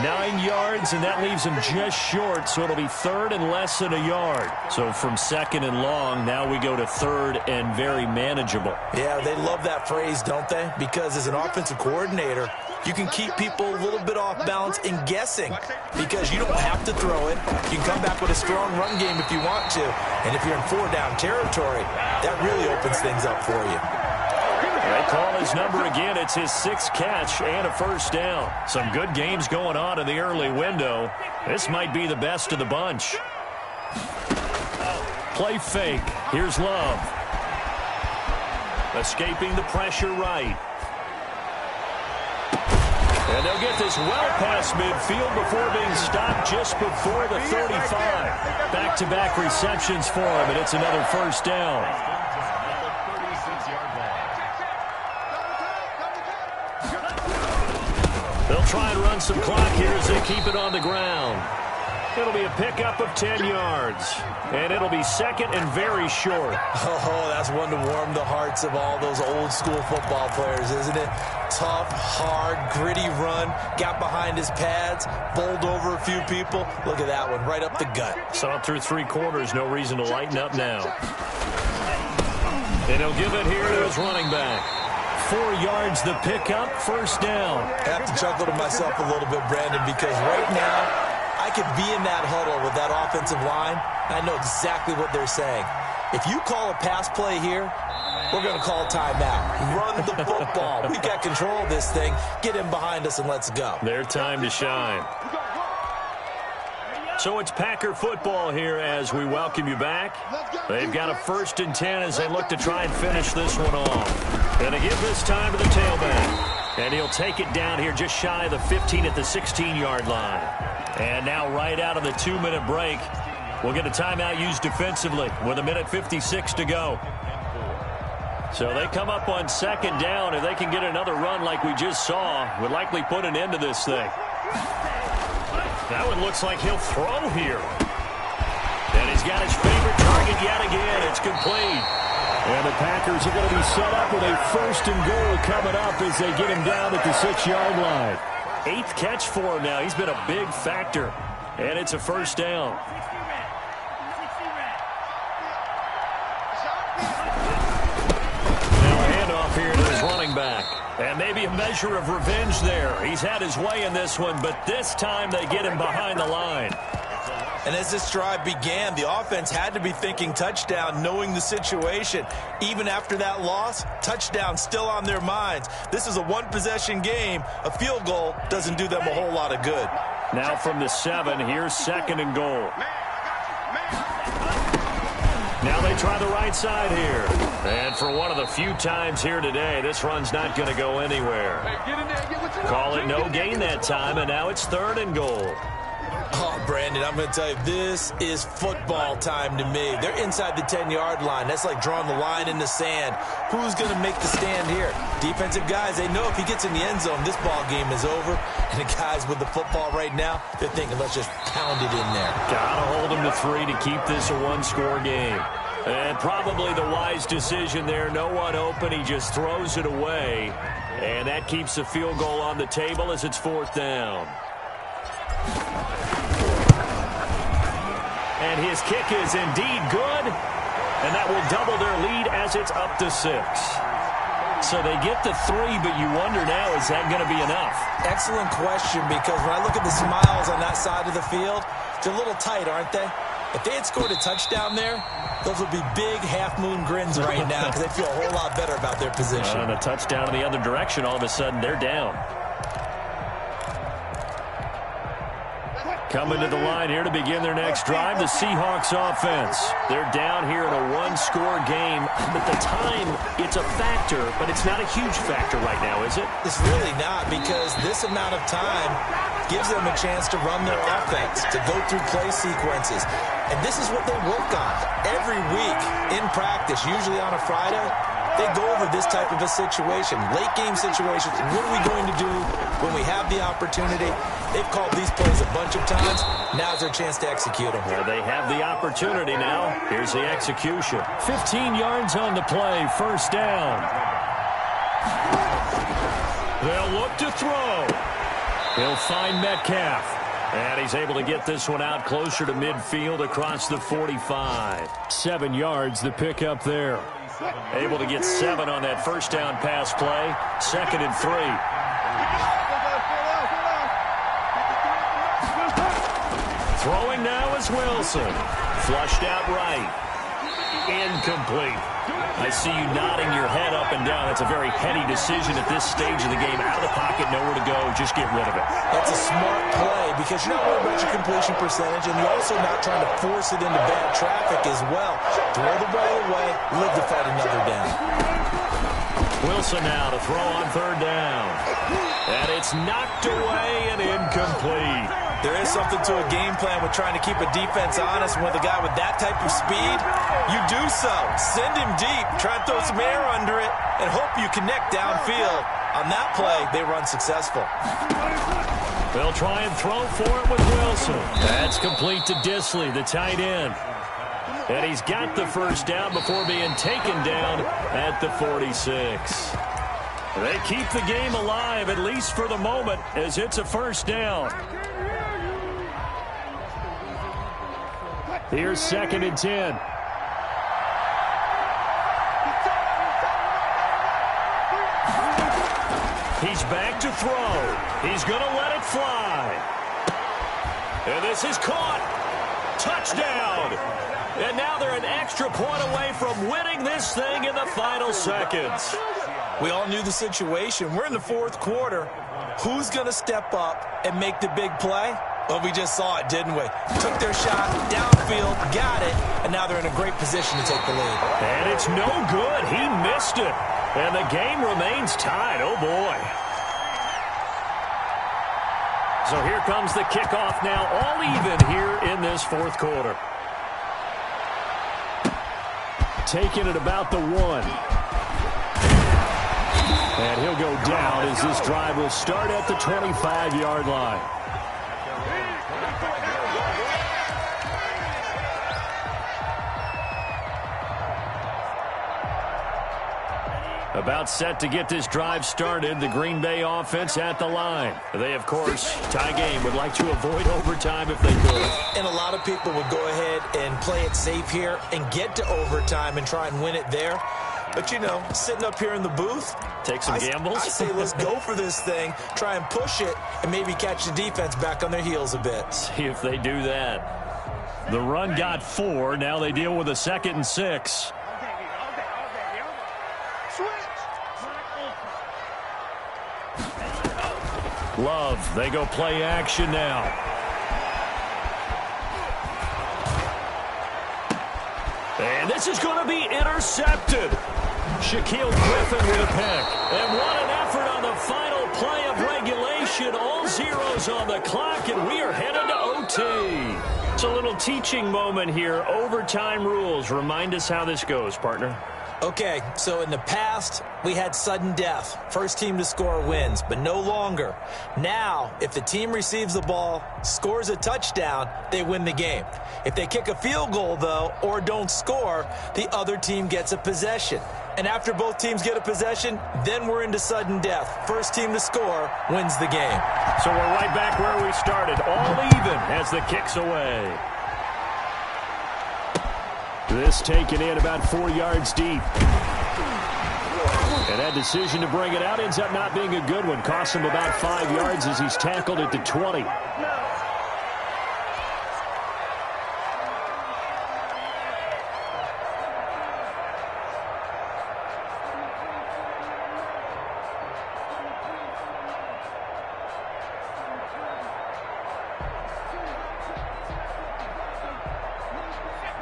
A: 9 yards, and that leaves him just short, so it'll be 3rd and less than a yard. So from 2nd and long, now we go to 3rd and very manageable.
C: Yeah, they love that phrase, don't they? Because as an offensive coordinator, you can keep people a little bit off balance and guessing because you don't have to throw it. You can come back with a strong run game if you want to. And if you're in 4-down territory, that really opens things up for you.
A: They call his number again. It's his 6th catch and a first down. Some good games going on in the early window. This might be the best of the bunch. Play fake. Here's Love. Escaping the pressure right. And they'll get this well past midfield before being stopped just before the 35. Back-to-back receptions for him, and it's another first down. They'll try and run some clock here as they keep it on the ground. It'll be a pickup of 10 yards. And it'll be second and very short.
C: Oh, that's one to warm the hearts of all those old-school football players, isn't it? Tough, hard, gritty run. Got behind his pads, bowled over a few people. Look at that one, right up the gut.
A: Saw it through 3 quarters. No reason to lighten up now. And he'll give it here to his running back. 4 yards the pickup, first down.
C: I have to chuckle to myself a little bit, Brandon, because right now I could be in that huddle with that offensive line. I know exactly what they're saying. If you call a pass play here, we're going to call timeout. Run the football. We've got control of this thing. Get in behind us and let's go.
A: Their time to shine. So it's Packer football here as we welcome you back. They've got a 1st and 10 as they look to try and finish this one off. And they give this time to the tailback. And he'll take it down here just shy of the 15 at the 16-yard line. And now right out of the 2-minute break, we'll get a timeout used defensively with 1:56 to go. So they come up on 2nd down. If they can get another run like we just saw, would likely put an end to this thing. That one looks like he'll throw here. And he's got his favorite target yet again. It's complete.
E: And the Packers are going to be set up with a 1st and goal coming up as they get him down at the 6-yard line.
A: 8th catch for him now. He's been a big factor. And it's a first down. Now a handoff here to his running back. And maybe a measure of revenge there. He's had his way in this one, but this time they get him behind the line.
C: And as this drive began, the offense had to be thinking touchdown, knowing the situation. Even after that loss, touchdown still on their minds. This is a one-possession game. A field goal doesn't do them a whole lot of good.
A: Now from the 7, here's 2nd and goal. Now they try the right side here. And for one of the few times here today, this run's not going to go anywhere. Call it no gain that time, and now it's 3rd and goal.
C: Oh, Brandon, I'm going to tell you, this is football time to me. They're inside the 10-yard line. That's like drawing the line in the sand. Who's going to make the stand here? Defensive guys, they know if he gets in the end zone, this ball game is over. And the guys with the football right now, they're thinking, let's just pound it in there.
A: Got to hold him to 3 to keep this a one-score game. And probably the wise decision there. No one open. He just throws it away. And that keeps the field goal on the table as it's 4th down. And his kick is indeed good. And that will double their lead as it's up to 6. So they get the 3, but you wonder now, is that going to be enough?
C: Excellent question, because when I look at the smiles on that side of the field, they're a little tight, aren't they? If they had scored a touchdown there, those would be big half-moon grins right now because they feel a whole lot better about their position.
A: And a touchdown in the other direction, all of a sudden they're down. Coming to the line here to begin their next drive, the Seahawks offense. They're down here in a one-score game. At the time, it's a factor, but it's not a huge factor right now, is it?
C: It's really not, because this amount of time gives them a chance to run their offense, to go through play sequences. And this is what they work on every week in practice, usually on a Friday. They go over this type of a situation, late game situations. What are we going to do when we have the opportunity? They've called these plays a bunch of times. Now's their chance to execute them.
A: Well, they have the opportunity now. Here's the execution. 15 yards on the play, first down. They'll look to throw. He'll find Metcalf. And he's able to get this one out closer to midfield across the 45.
E: 7 yards, the pickup there.
A: Able to get 7 on that first down pass play. 2nd and 3. Throwing now is Wilson. Flushed out right. Incomplete. I see you nodding your head up and down. That's a very heady decision at this stage of the game. Out of the pocket, nowhere to go. Just get rid of it.
C: That's a smart play because you're not worried about your completion percentage, and you're also not trying to force it into bad traffic as well. Throw the ball away, live to fight another down.
A: Wilson now to throw on third down. And it's knocked away and incomplete.
C: There is something to a game plan with trying to keep a defense honest. With a guy with that type of speed, you do so. Send him deep, try and throw some air under it, and hope you connect downfield. On that play, they run successful.
A: They'll try and throw for it with Wilson. That's complete to Disley, the tight end. And he's got the first down before being taken down at the 46. They keep the game alive, at least for the moment, as it's a first down. Here's 2nd and 10. He's back to throw. He's going to let it fly. And this is caught. Touchdown. And now they're an extra point away from winning this thing in the final seconds.
C: We all knew the situation. We're in the 4th quarter. Who's going to step up and make the big play? Well, we just saw it, didn't we? Took their shot, downfield, got it, and now they're in a great position to take the lead.
A: And it's no good. He missed it. And the game remains tied. Oh, boy. So here comes the kickoff now, all even here in this 4th quarter. Taking it about the 1. And he'll go down as this drive will start at the 25-yard line. About set to get this drive started, the Green Bay offense at the line. They, of course, tie game, would like to avoid overtime if they could.
C: And a lot of people would go ahead and play it safe here and get to overtime and try and win it there. But, you know, sitting up here in the booth,
A: take some gambles.
C: I say let's go for this thing, try and push it, and maybe catch the defense back on their heels a bit.
A: See if they do that. The run got 4. Now they deal with a 2nd and 6. Love, they go play action now. And this is going to be intercepted. Shaquille Griffin with a pick. And what an effort on the final play of regulation. All zeros on the clock, and we are headed to OT. It's a little teaching moment here. Overtime rules. Remind us how this goes, partner.
C: Okay, so in the past, we had sudden death. First team to score wins, but no longer. Now, if the team receives the ball, scores a touchdown, they win the game. If they kick a field goal, though, or don't score, the other team gets a possession. And after both teams get a possession, then we're into sudden death. First team to score wins the game.
A: So we're right back where we started, all even as the kick's away. This taken in about 4 yards deep. And that decision to bring it out ends up not being a good one. Costs him about 5 yards as he's tackled at the 20.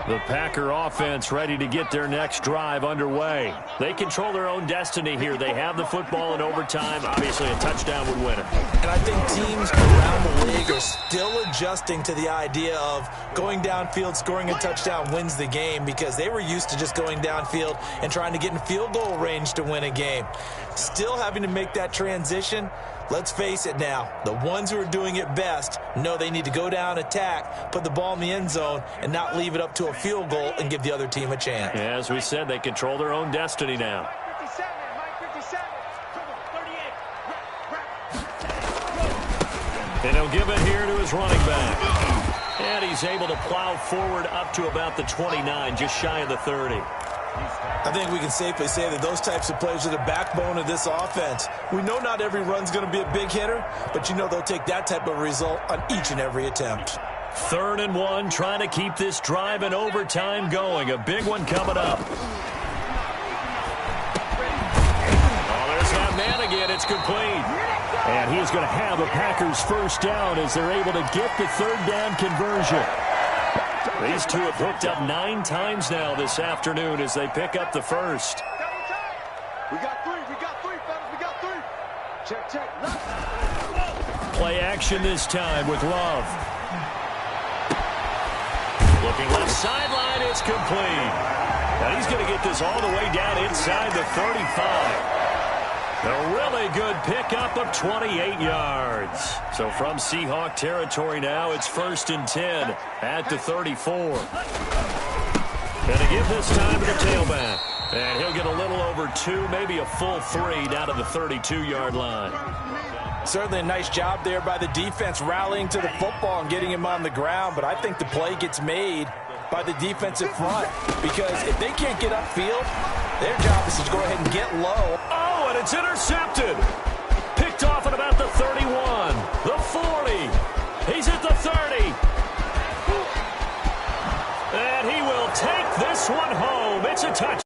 A: The Packer offense ready to get their next drive underway. They control their own destiny here. They have the football in overtime. Obviously, a touchdown would win it.
C: And I think teams around the league are still adjusting to the idea of going downfield, scoring a touchdown wins the game, because they were used to just going downfield and trying to get in field goal range to win a game. Still having to make that transition. Let's face it now, the ones who are doing it best know they need to go down, attack, put the ball in the end zone, and not leave it up to a field goal and give the other team a chance.
A: Yeah, as we said, they control their own destiny now. And he'll give it here to his running back. And he's able to plow forward up to about the 29, just shy of the 30.
C: I think we can safely say that those types of plays are the backbone of this offense. We know not every run's going to be a big hitter, but you know they'll take that type of result on each and every attempt.
A: 3rd and 1, trying to keep this drive in overtime going. A big one coming up. one man again. It's complete.
E: And he is going to have a Packers first down as they're able to get the third down conversion.
A: These two have hooked up 9 times now this afternoon as they pick up the first.
D: We got three, fellas, we got three. Check.
A: Play action this time with Love. Looking left sideline, it's complete. Now he's going to get this all the way down inside the 35. A really good pickup of 28 yards. So from Seahawk territory now, it's 1st and 10 at the 34. Going to give this time to the tailback. And he'll get a little over 2, maybe a full 3 down to the 32-yard line.
C: Certainly a nice job there by the defense rallying to the football and getting him on the ground, but I think the play gets made by the defensive front because if they can't get upfield, their job is to go ahead and get low.
A: Oh, and it's intercepted. Picked off at about the 31, the 40. He's at the 30. And he will take this one home. It's a touchdown.